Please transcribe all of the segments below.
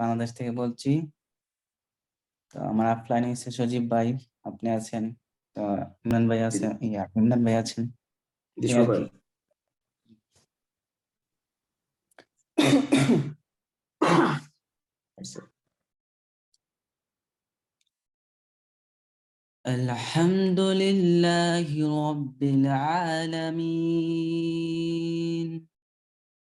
বাংলাদেশ থেকে বলছি। তো আমার অফলাইনে এসে সজীব ভাই আপনি আছেন, তো ইমরান ভাই আছেন, ইমরান ভাই আছেন, এই আর কি। الحمد لله رب العالمين،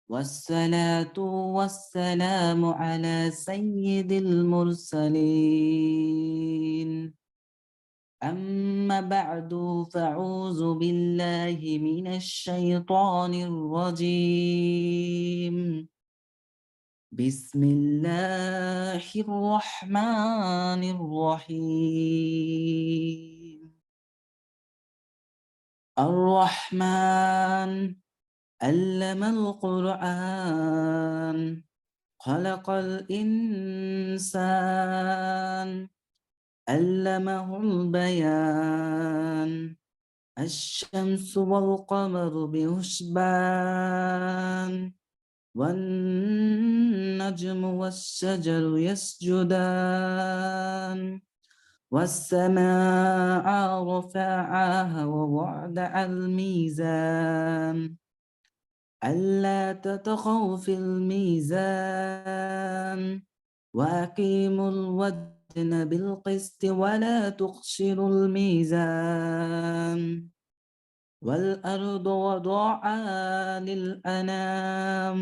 والصلاة والسلام على سيد المرسلين. أما بعد فأعوذ بالله من الشيطان الرجيم. بسم الله الرحمن الرحيم. الرحمن علم القرآن، خلق الإنسان، علمه البيان. الشمس والقمر بحسبان، والنجم والشجر يسجدان. والسماء رفعها ووضع الميزان، ألا تطغوا في الميزان، وأقيموا الوزن بالقسط ولا تخسروا الميزان. والأرض وضعها للأنام،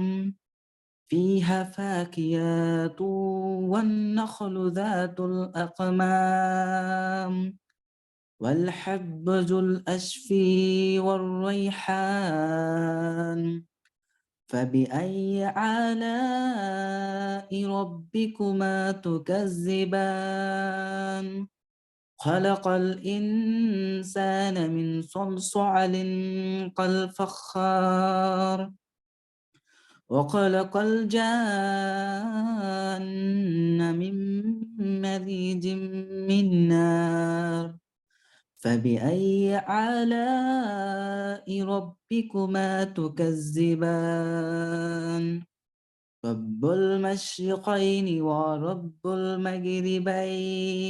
فيها فاكهة والنخل ذات الأقمام، والحب ذو الأشفي والريحان. فبأي آلاء ربكما تكذبان؟ خلق الإنسان من صلصال كالفخار، وخلق الجان من مريج من نار. فبأي آلاء ربكما تكذبان؟ رب المشرقين ورب المغربين.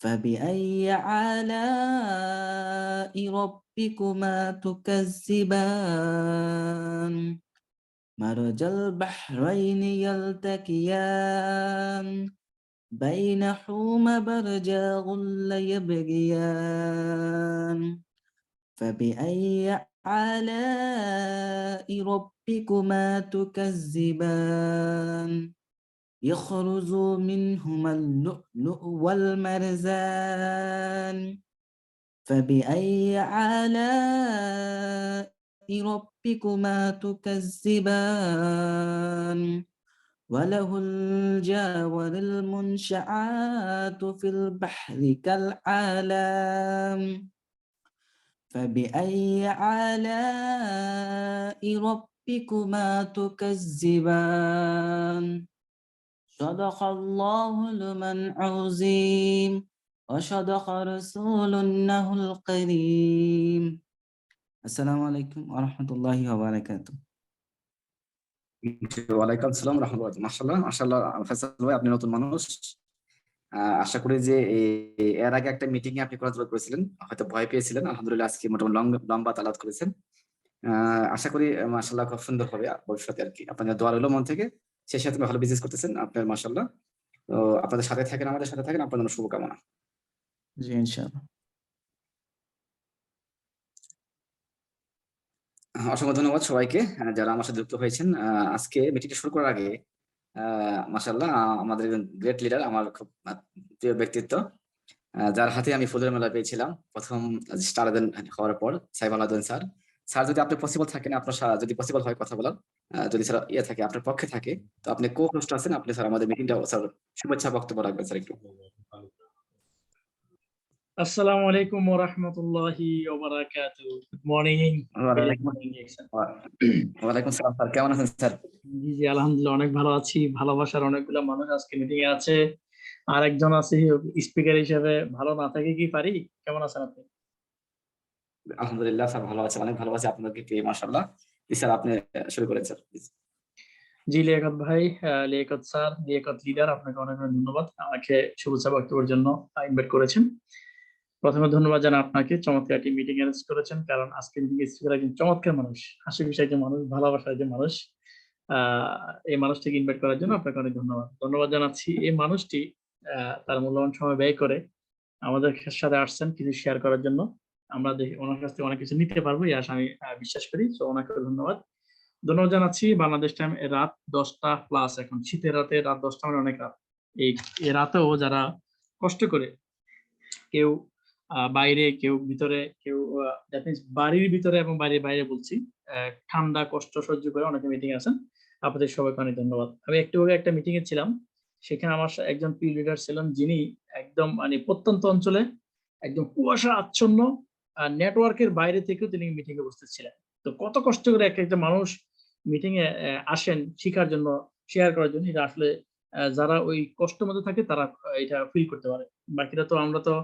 فبأي آلاء ربكما تكذبان؟ مرج البحرين يلتقيان، بينهما برزخ لا يبغيان. فبأي آلاء ربكما تكذبان؟ يخرج منهما اللؤلؤ والمرجان. فبأي آلاء ربكما تكذبان؟ وله الجوار المنشآت في البحر كالأعلام. فبأي آلاء ربكما تكذبان؟ صدق الله العظيم وصدق رسوله الكريم. السلام عليكم ورحمة الله وبركاته. ওয়ালাইকুম আসসালাম রাহমাতুল্লাহ। মাশাআল্লাহ মাশাআল্লাহ ফয়সাল ভাই, আপনি নতুন মানুষ। আশা করি যে এর আগে একটা মিটিং এ আপনি কোরআন করেছিলেন, হয়তো ভয় পেয়েছিলেন। আলহামদুলিল্লাহ আজকে মোটামুটি লম্বা তালাওয়াত করেছেন। আশা করি মাশাআল্লাহ খুব সুন্দর হবে ভবিষ্যতে আর কি। আপনাদের দোয়া রইল মন থেকে। সেই সাথে ভালো বিজনেস করতেছেন আপনার, মাশাআল্লাহ। তো আপনাদের সাথে থাকেন, আমাদের সাথে থাকেন, আপনাদের জন্য শুভকামনা। জি ইনশাআল্লাহ। অসংখ্য ধন্যবাদ সবাইকে যারা আমার সাথে যুক্ত হয়েছেন। আজকে মিটিংটা শুরু করার আগে মাশাআল্লাহ আমাদের গ্রেট লিডার, আমার খুব প্রিয় ব্যক্তিত্ব, যার হাতে আমি ফুলের মেলা পেয়েছিলাম প্রথম স্টার হওয়ার পর, সাইফ আলাউদ্দিন স্যার। স্যার যদি আপনি পসিবল থাকেন, আপনার যদি পসিবল হয় কথা বলার, যদি স্যার থাকে আপনার পক্ষে থাকে, তো আপনি কো হোস্ট আছেন, আপনি স্যার আমাদের মিটিংটা স্যার শুভেচ্ছা বক্তব্য রাখবেন স্যার একটু। আসসালামু আলাইকুম ওয়া রাহমাতুল্লাহি ওয়া বারাকাতুহু। Good morning. ওয়ালাইকুম সালাম স্যার, কেমন আছেন স্যার? জি জি আলহামদুলিল্লাহ অনেক ভালো আছি। ভালোবাসার অনেকগুলো মানুষ আজকে মিটিং এ আছে, আর একজন আছে স্পিকার হিসেবে। ভালো না থাকে কি পারি? কেমন আছেন আপনি? আলহামদুলিল্লাহ স্যার ভালো আছে, অনেক ভালো আছে আপনাদেরকে পেয়ে, মাশাআল্লাহ। স্যার আপনি শুরু করেন স্যার। জি লিয়াকত ভাই, লিয়াকত স্যার, লিয়াকত লিডার, আপনাকে অনেক অনেক ধন্যবাদ আমাকে শুভেচ্ছা বক্তব্যের জন্য ইনভাইট করেছেন। প্রথমে ধন্যবাদ জানাই আপনাকে, চমৎকার একটি মিটিং অ্যারেঞ্জ করেছেন, কারণ আজকে মিটিং স্পিকার একজন চমৎকার মানুষ, হাসি খুশি একজন মানুষ, ভালোবাসার একজন মানুষ। এই মানুষটিকে ইনভাইট করার জন্য আপনাকে অনেক ধন্যবাদ। ধন্যবাদ জানাচ্ছি এই মানুষটি তার মূল্যবান সময় ব্যয় করে আমাদের সাথে আসছেন কিছু শেয়ার করার জন্য। আমরা দেখি ওনার কাছ থেকে অনেক কিছু নিতে পারবো, এই আশা আমি বিশ্বাস করি। তো ওনাকে ধন্যবাদ। ধন্যবাদ জানাচ্ছি। বাংলাদেশ টাইম রাত 10টা প্লাস, এখন শীতের রাতে রাত 10টা মানে অনেক রাত। এই রাতেও যারা কষ্ট করে, কেউ বাইরে, কেউ ভিতরে, কেউ দ্যাট মিনস বাড়ির ভিতরে এবং বাড়ির বাইরে বলছি, ঠান্ডা কষ্ট সহ্য করে অনেকে মিটিং আছেন। আপনাদের সবাইকে অনেক ধন্যবাদ। আমি একটু আগে একটা মিটিং এ ছিলাম, সেখানে আমার একজন পিল লিডার ছিলেন, যিনি একদম মানে প্রত্যন্ত অঞ্চলে একদম কুয়াশা আচ্ছন্ন নেটওয়ার্কের বাইরে থেকেও তিনি মিটিং এ উপস্থিত ছিলেন। তো কত কষ্ট করে একটা মানুষ মিটিং এ আসেন শিখার জন্য, শেয়ার করার জন্য, এটা আসলে যারা ওই কষ্টের মধ্যে থাকে তারা এটা ফিল করতে পারে। বাকিরা তো আমরা তো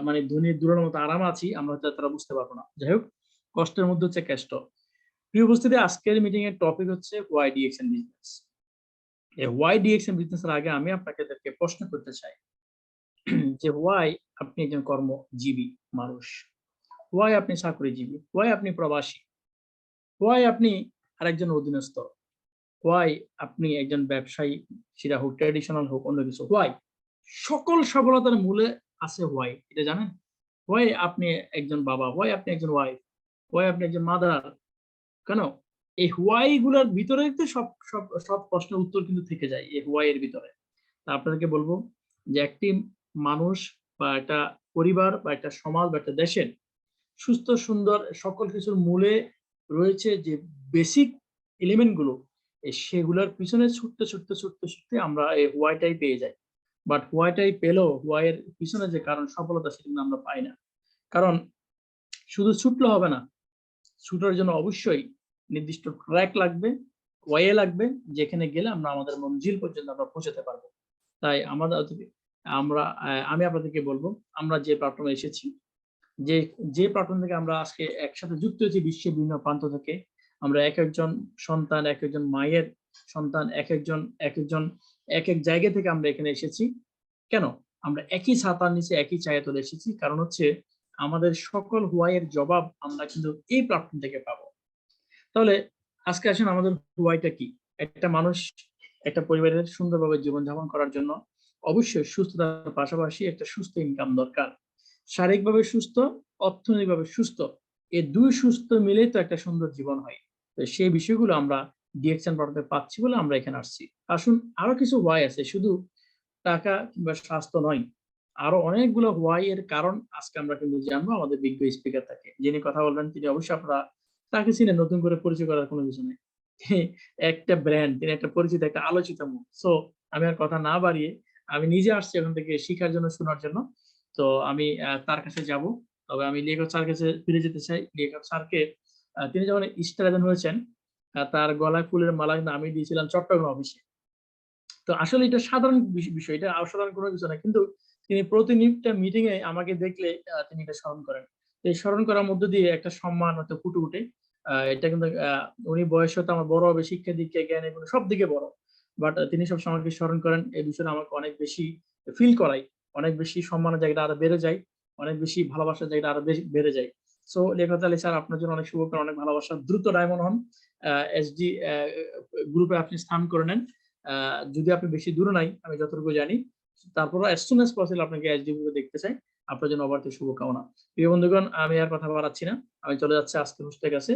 মানে ধনীর দুরের মতো আরাম আছি, আমরা হয়তো তারা বুঝতে পারবো না। যাই হোক, কষ্টের মধ্যে হচ্ছে কষ্ট। প্রিয় উপস্থিতি, আজকের মিটিং এর টপিক হচ্ছে ওয়াই ডিএক্সএন বিজনেস। এই ওয়াই ডিএক্সএন বিজনেস এর আগে আমি আপনাদেরকে প্রশ্ন করতে চাই যে ওয়াই আপনি একজন কর্মজীবী মানুষ, ওয়াই আপনি চাকরিজীবী, ওয়াই আপনি প্রবাসী, ওয়াই আপনি আরেকজন অধীনস্থ, ওয়াই আপনি একজন ব্যবসায়ী, সেটা হোক ট্র্যাডিশনাল হোক অন্য কিছু, ওয়াই সকল সফলতার মূলে আছে ওয়াই, এটা জানেন? ওয়াই আপনি একজন বাবা, ওয়াই আপনি একজন ওয়াইফ, ওয়াই আপনি একজন মাদার, কেন? এই হোয়াই গুলোর ভিতরে তো সব সব সব প্রশ্নের উত্তর কিন্তু থেকে যায় এই হোয়াই এর ভিতরে। তা আপনাদেরকে বলবো যে একটি মানুষ বা একটা পরিবার বা একটা সমাজ বা একটা দেশের সুস্থ সুন্দর সকল কিছুর মূলে রয়েছে যে বেসিক এলিমেন্ট গুলো, সেগুলোর পিছনে ছুটতে ছুটতে ছুটতে ছুটতে আমরা এই হোয়াইটাই পেয়ে যাই। বাট হোয়াইটাই পেলেও হোয়াইয়ের পিছনে যে কারণ সফলতা, সেটা আমরা পাই না। কারণ শুধু ছুটলে হবে না, ছুটার জন্য অবশ্যই নির্দিষ্ট ট্র্যাক লাগবে, ওয়ে লাগবে, যেখানে গেলে আমরা আমাদের মঞ্জিল পর্যন্ত আমরা পৌঁছাতে পারবো। তাই আমি আপনাদেরকে বলবো, আমরা যে প্ল্যাটফর্মে এসেছি, যে প্ল্যাটফর্ম থেকে আমরা আজকে একসাথে যুক্ত হয়েছি বিশ্বের বিভিন্ন প্রান্ত থেকে, আমরা এক একজন সন্তান, এক একজন মায়ের সন্তান, এক এক জায়গা থেকে আমরা এখানে এসেছি। কেন? আমরা একই ছাতার নিচে একই ছায়া তলে এসেছি, কারণ হচ্ছে আমাদের সকল হোয়াইয়ের জবাব আমরা কিন্তু এই প্ল্যাটফর্ম থেকে পাবো। তাহলে আজকে আসেন, আমাদের হোয়াইটা কি? একটা মানুষ, একটা পরিবারের সুন্দরভাবে জীবনযাপন করার জন্য অবশ্যই সুস্থতার পাশাপাশি একটা সুস্থ ইনকাম দরকার। শারীরিকভাবে সুস্থ, অর্থনৈতিকভাবে সুস্থ, এই দুই সুস্থ মিলেই তো একটা সুন্দর জীবন হয়। তো সেই বিষয়গুলো আমরা ডিএক্সএন পড়াতে পাচ্ছি বলে আমরা এখানে আসছি। আসুন, আরো কিছু হোয়াই আছে, শুধু টাকা কিংবা স্বাস্থ্য নয়, আরো অনেকগুলো হোয়াই এর কারণ আজকে আমরা কিন্তু জানবো আমাদের বিজ্ঞ স্পিকার থাকে, যিনি কথা বলবেন তিনি অবশ্যই আপনারা তাকে চিনেন, নতুন করে পরিচয় করার কোনো কিছু নেই। একটা ব্র্যান্ড, তিনি একটা পরিচিত, একটা আলোচিত মুখ। সো আমি আর কথা না বাড়িয়ে আমি নিজে আসছি এখান থেকে শিখার জন্য, শোনার জন্য। তো আমি তার কাছে যাব। তবে আমি লিয়াকত স্যার কাছে ফিরে যেতে চাই। লিয়াকত স্যারকে তিনি যখন স্টার হয়েছেন, তার গলায় ফুলের মালা কিন্তু আমি দিয়েছিলাম চট্টগ্রাম অফিসে। তো আসলে এটা সাধারণ বিষয়, এটা অসাধারণ কোনো কিছু না, কিন্তু তিনি প্রতিনিয়ত মিটিং এ আমাকে দেখলে তিনি এটা স্মরণ করেন। এই স্মরণ করার মধ্য দিয়ে একটা সম্মান হয়তো ফুটে উঠে। এটা কিন্তু উনি বয়স হয়তো আমার বড় হবে, শিক্ষা দিকে, জ্ঞান এবং সব দিকে বড়, বাট তিনি সবসময় আমাকে স্মরণ করেন। এই বিষয়টা আমাকে অনেক বেশি ফিল করায়, অনেক বেশি সম্মানের জায়গাটা আরো বেড়ে যায়, অনেক বেশি ভালোবাসার জায়গাটা আরো বেশি বেড়ে যায়। সো লিয়াকত আলী স্যার, আপনার জন্য অনেক শুভকামনা, অনেক ভালোবাসা। দ্রুত ডায়মন্ড হন, এসডি গ্রুপে আপনি স্থান করে নেন। যদি আপনি বেশি দূরে নাই, আমি যতটুকু জানি, তারপর as soon as possible আপনাকে এসডি গ্রুপে দেখতে চাই। আপনার জন্য অবাধ শুভকামনা। প্রিয় বন্ধুগণ, আমি আর কথা বাড়াচ্ছি না, আমি চলে যাচ্ছি আজকে হোস্টের কাছে।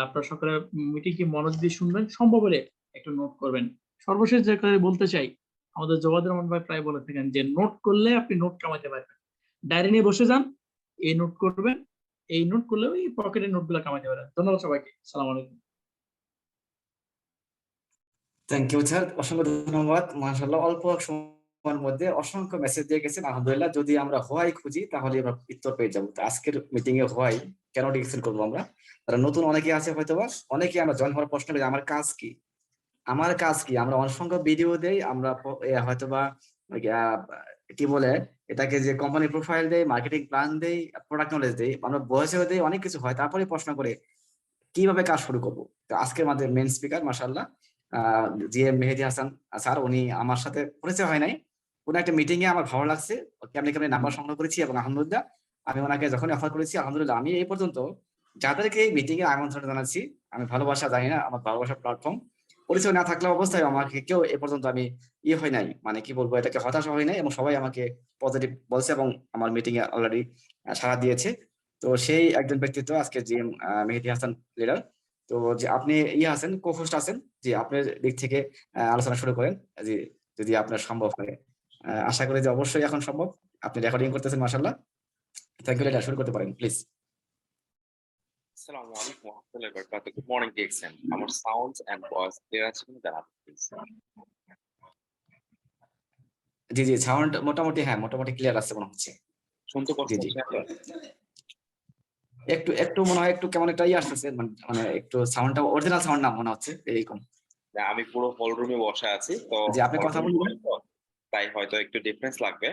আপনারা সকলে মিটিং কি মনোযোগ দিয়ে শুনবেন, সম্ভব হলে একটু নোট করবেন। সর্বশেষ যে কথা বলতে চাই, আমাদের জওয়াদ রহমান ভাই প্রায় বলে থাকেন যে নোট করলে আপনি নোট কামাতে পারবেন। ডায়েরি নিয়ে বসে যান, এই নোট করবেন, এই নোট করলে ওই পকেটের নোটগুলো কামাতে পারবেন। ধন্যবাদ সবাইকে। আসসালামু আলাইকুম। থ্যাংক ইউ স্যার, অসংখ্য ধন্যবাদ। মাশাআল্লাহ, অল্প সময়ের মধ্যে অসংখ্য মেসেজ দিয়ে গেছেন। আলহামদুলিল্লাহ, যদি আমরা হোয়াই খুঁজি তাহলে আমরা উত্তর পেয়ে যাবো। তো আজকের মিটিং এ হোয়াই কেন ডিসকাস করবো আমরা, তারা নতুন অনেকে আছে হয়তোবা, অনেকে আমরা জয়েন হওয়ার প্রশ্ন করি আমার কাজ কি, আমার কাজ কি। আমরা অসংখ্য ভিডিও দেই, আমরা হয়তোবা কি বলে এটাকে, যে কোম্পানি প্রোফাইল দেই, মার্কেটিং প্ল্যান দেই, প্রোডাক্ট নলেজ দেই, আমরা বয়সেও দেই, অনেক কিছু হয়। তারপরে প্রশ্ন করে কিভাবে কাজ শুরু করবো। তো আজকের আমাদের মেন স্পিকার মাশাআল্লাহ জিএম মেহেদী হাসান স্যার, উনি আমার সাথে পরিচয় হয় নাই, কোনো একটা মিটিং এ আমার ভালো লাগছে, কেমনি কেমনি নাম্বার সংগ্রহ করেছি এবং আলহামদুলিল্লাহ আমি ওনাকে যখন অফার করেছি, আলহামদুলিল্লাহ আমি এই পর্যন্ত যাদেরকে এই মিটিং এ আমন্ত্রণ জানাচ্ছি, আমি ভালোবাসা জানি না, আমার ভালোবাসার প্ল্যাটফর্ম, পরিচয় না থাকলে অবস্থায় আমাকে কেউ এ পর্যন্ত আমি হয় নাই, মানে কি বলবো, এটাকে হতাশা হয় নাই, এবং সবাই আমাকে পজিটিভ বলছে এবং আমার মিটিং এ অলরেডি সাড়া দিয়েছে। তো সেই একজন ব্যক্তিত্ব আজকে জিএম মেহেদী হাসান লিডার। তো যে আপনি আছেন, কো-হোস্ট আছেন, যে আপনার দিক থেকে আলোচনা শুরু করেন, যে যদি আপনার সম্ভব হয়। আশা করি যে অবশ্যই এখন সম্ভব, আপনি রেকর্ডিং করতেছেন, মাশাআল্লাহ। থ্যাংক ইউ, লিডার, শুরু করতে পারেন please. Assalamu alaikum wa rahmatullahi wa barakatuh. Good morning, DXN. Our sounds and voice clear আছে কিনা জানাবেন please. জি জি, সাউন্ড মোটামুটি, হ্যাঁ মোটামুটি ক্লিয়ার আছে মনে হচ্ছে। শুনতে কষ্ট জি জি, হচ্ছে এখন? একটু একটু মনে হয় একটু কেমন একটা আসতেছে, মানে একটু সাউন্ডটা অরিজিনাল সাউন্ড না মনে হচ্ছে এরকম। না, আমি পুরো হল রুমে বসে আছি, তো জি, আপনি কথা বলবেন। তাই হয়তো একটু ডিফারেন্স লাগবে।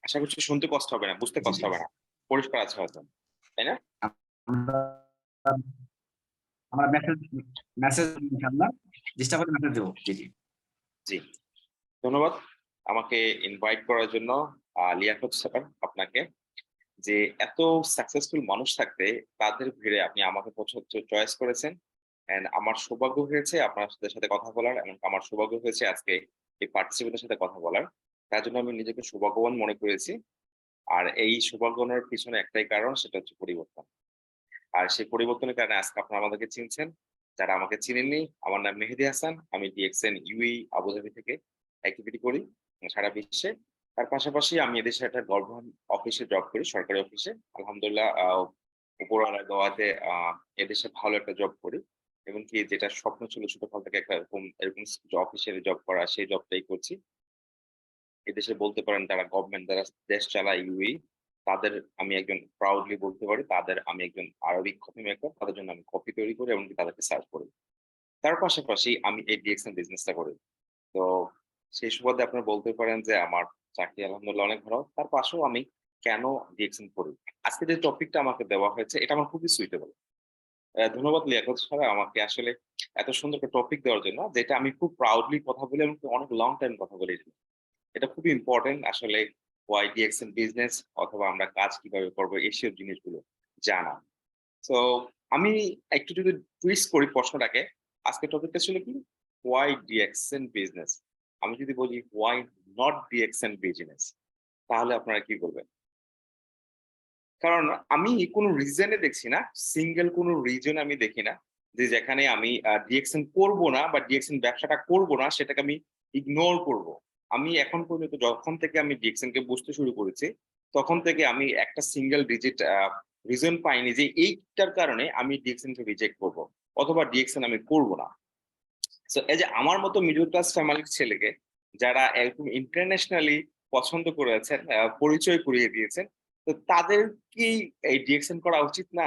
আশা করছি শুনতে কষ্ট হবে না, বুঝতে কষ্ট হবে না, পরিষ্কার আছে হয়তো, তাই না? আমরা মেসেজ ইনশাআল্লাহ চেষ্টা করে মেসেজ দেব। জি জি জি, ধন্যবাদ আমাকে ইনভাইট করার জন্য লিয়াকত স্যার আপনাকে। যে এত সাকসেসফুল মানুষ থাকতে তাদের ভিড়ে আপনি আমাকে চয়েস করেছেন, এন্ড আমার সৌভাগ্য হয়েছে আপনাদের সাথে কথা বলার, এবং আমার সৌভাগ্য হয়েছে আজকে এই পার্টিসিপেন্টের সাথে কথা বলার। তার জন্য আমি নিজেকে সৌভাগ্যবান মনে করেছি। আর এই সৌভাগ্যের পিছনে একটাই কারণ, সেটা হচ্ছে পরিবর্তন। আর সেই পরিবর্তনের কারণে আজকে আপনারা আমাদেরকে চিনছেন। যারা আমাকে চিনেননি, আমার নাম মেহেদী হাসান, আমি ডিএক্সএন ইউএই আবুধাবি থেকে অ্যাক্টিভিটি করি সারা বিশ্বে। তার পাশাপাশি আমি এদেশে একটা গভর্নমেন্ট অফিসে জব করি, সরকারি অফিসে। আলহামদুলিল্লাহ, উপরওয়ালার দোয়াতে এদেশে ভালো একটা জব করি, এবং কি যেটা স্বপ্ন ছিল ছোটকাল থেকে একটা এরকম অফিসের জব করা, সেই জবটাই করছি। এদেশে বলতে পারেন যারা গভর্নমেন্ট, যারা দেশ চালায় ইউএই, তাদের আমি একজন প্রাউডলি বলতে পারি, তাদের আমি একজন আরবিক কপি মেকার, তাদের জন্য আমি কপি তৈরি করি এবং তাদেরকে সার্ভ করি। তার পাশাপাশি আমি এই ডিএক্সএন বিজনেসটা করি। তো সেই সুবাদে আপনারা বলতে পারেন যে আমার চাকরি আলহামদুলিল্লাহ অনেক ভালো। তার পাশেও আমি কেন ডিএক্সএন করি, আজকে যে টপিকটা আমাকে দেওয়া হয়েছে এটা আমার খুবই সুইটেবল। ধন্যবাদ লিয়াকত স্যার আমাকে আসলে এত সুন্দর একটা টপিক দেওয়ার জন্য, যেটা আমি খুব প্রাউডলি কথা বলি এবং অনেক লং টাইম কথা বলি। এটা খুবই ইম্পর্টেন্ট আসলে, ওয়াই ডিএক্সএন বিজনেস অথবা আমরা কাজ কিভাবে করবো এইসব জিনিসগুলো জানা। তো আমি একটু যদি টুইস্ট করি প্রশ্নটাকে, আজকে টপিকটা ছিল কি, ওয়াই ডিএক্সএন বিজনেস। আমি যদি বলি ওয়াই নট ডিএক্সএন বিজনেস, তাহলে আপনারা কি বলবেন? কারণ আমি কোনো রিজনে দেখছি না, সিঙ্গেল কোনো রিজন আমি দেখি না যে যেখানে আমি ডিএক্সএন করবো না বা ডিএক্সএন ব্যবসাটা করবো না, সেটাকে আমি ইগনোর করব। আমি এখন পর্যন্ত যখন থেকে আমি ডিএক্সএন কে বুঝতে শুরু করেছি, তখন থেকে আমি একটা সিঙ্গেল ডিজিট রিজন পাইনি যে এইটার কারণে আমি ডিএক্সএন কে রিজেক্ট করবো অথবা ডিএক্সএন আমি করবো না। সো এই যে আমার মতো মিডল ক্লাস ফ্যামিলির ছেলেকে যারা একদম ইন্টারন্যাশনালি পছন্দ করেছেন, পরিচয় করিয়ে দিয়েছেন, তো তাদের কি এই ডিএক্সএন করা উচিত না?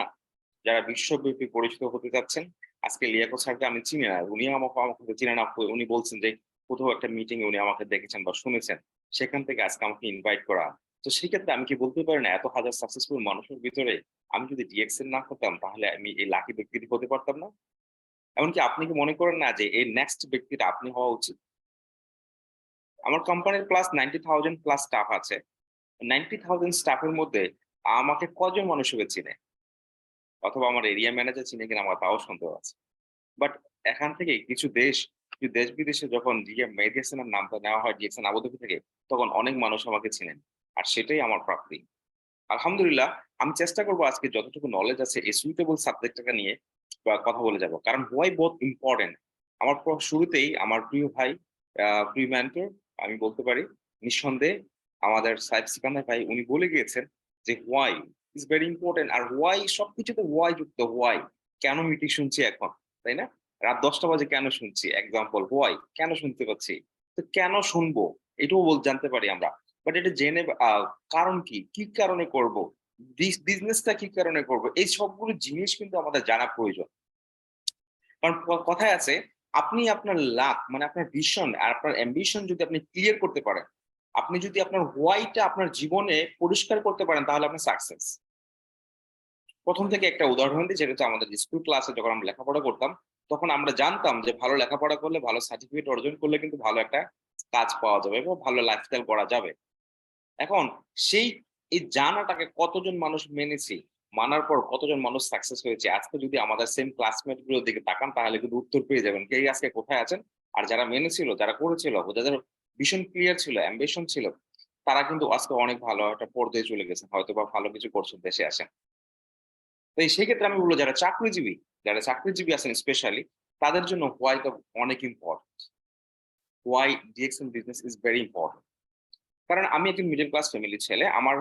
যারা বিশ্বব্যাপী পরিচিত হতে যাচ্ছেন, আজকে লিয়াকত স্যারকে আমি চিনি না, উনি আমাকে চিনে না। উনি বলছেন যে কোথাও একটা মিটিং এ উনি আমাকে দেখেছেন বা শুনেছেন, সেখান থেকে আজকে আমাকে ইনভাইট করা। তো সেক্ষেত্রে আমি কি বলতে পারি না, এত হাজার সাকসেসফুল মানুষের ভিতরে আমি যদি ডিএক্সএন না করতাম, তাহলে আমি এই লাকি ব্যক্তিটি হতে পারতাম না? এমনকি আপনি কি মনে করেন না যে এই নেক্সট ব্যক্তিটা আপনি হওয়া উচিত? আমার কোম্পানির প্লাস 90,000 প্লাস স্টাফ আছে। 90,000 স্টাফের মধ্যে আমাকে কজন মানুষ চিনে, অথবা আমার এরিয়া ম্যানেজার চিনে কিনা আমার তাও সন্দেহ আছে। বাট এখান থেকে কিছু দেশ বিদেশে যখন ডিএম মেহেদী হাসানের নামটা নেওয়া হয় ডিএক্সএন আবুধাবি থেকে, তখন অনেক মানুষ আমাকে চিনেন, আর সেটাই আমার প্রাপ্তি। আলহামদুলিল্লাহ, আমি চেষ্টা করবো আজকে যতটুকু নলেজ আছে এই সুইটেবল সাবজেক্টটা নিয়ে কথা বলে যাব, কারণ হোয়াই বোথ ইম্পর্টেন্ট। আমার শুরুতেই আমার প্রিয় ভাই, প্রিয় মেন্টর আমি বলতে পারি, নিঃসন্দেহে আমাদের সাইফ সিকান্দার ভাই, উনি বলে গিয়েছেন যে হোয়াই ইজ ভেরি ইম্পর্টেন্ট। আর হোয়াই, সবকিছুতে হোয়াই যুক্ত। হোয়াই, কেন মিটিং শুনছি এখন, তাই না? রাত 10টা বাজে কেন শুনছি, এক্সাম্পল হোয়াই, কেন শুনতে পাচ্ছি, তো কেন শুনবো এটাও জানতে পারি আমরা। বাট এটা জেনে কারণ কি, কি কারণে করব, বিজনেসটা কি কারণে করব, এই সবগুলো জিনিস কিন্তু আমাদের জানা প্রয়োজন। কারণ কথায় আছে, আপনি আপনার লাক মানে আপনার ভিশন আর আপনার অ্যাম্বিশন যদি আপনি ক্লিয়ার করতে পারেন, আপনি যদি আপনার হোয়াইটা আপনার জীবনে পরিষ্কার করতে পারেন, তাহলে আপনার সাকসেস। প্রথম থেকে একটা উদাহরণ দিই, যেটা হচ্ছে আমাদের স্কুল ক্লাসে যখন আমরা লেখাপড়া করতাম, তখন আমরা জানতাম যে ভালো লেখাপড়া করলে, ভালো সার্টিফিকেট অর্জন করলে কিন্তু ভালো একটা কাজ পাওয়া যাবে এবং ভালো লাইফস্টাইল করা যাবে। এখন সেই এই জানাটাকে কতজন মানুষ মেনেছি, মানার পর কতজন মানুষ সাকসেস হয়েছে, আজকে যদি আমাদের সেম ক্লাসমেট গুলোর দিকে তাকান তাহলে কিন্তু উত্তর পেয়ে যাবেন কে আজকে কোথায় আছেন। আর যারা মেনেছিল, যারা করেছিল, যাদের ভীষণ ক্লিয়ার ছিল, অ্যাম্বিশন ছিল, তারা কিন্তু আজকে অনেক ভালো একটা পর্যায়ে চলে গেছে, হয়তো বা ভালো কিছু করছেন, দেশে আসেন। তো সেই ক্ষেত্রে আমি বলবো যারা চাকরিজীবী আছেন স্পেশালি, তাদের জন্য হোয়াইটা অনেক important. Why DXN business is very important. কারণ আমি একজন মিডল ক্লাস ফ্যামিলির ছেলে, আমার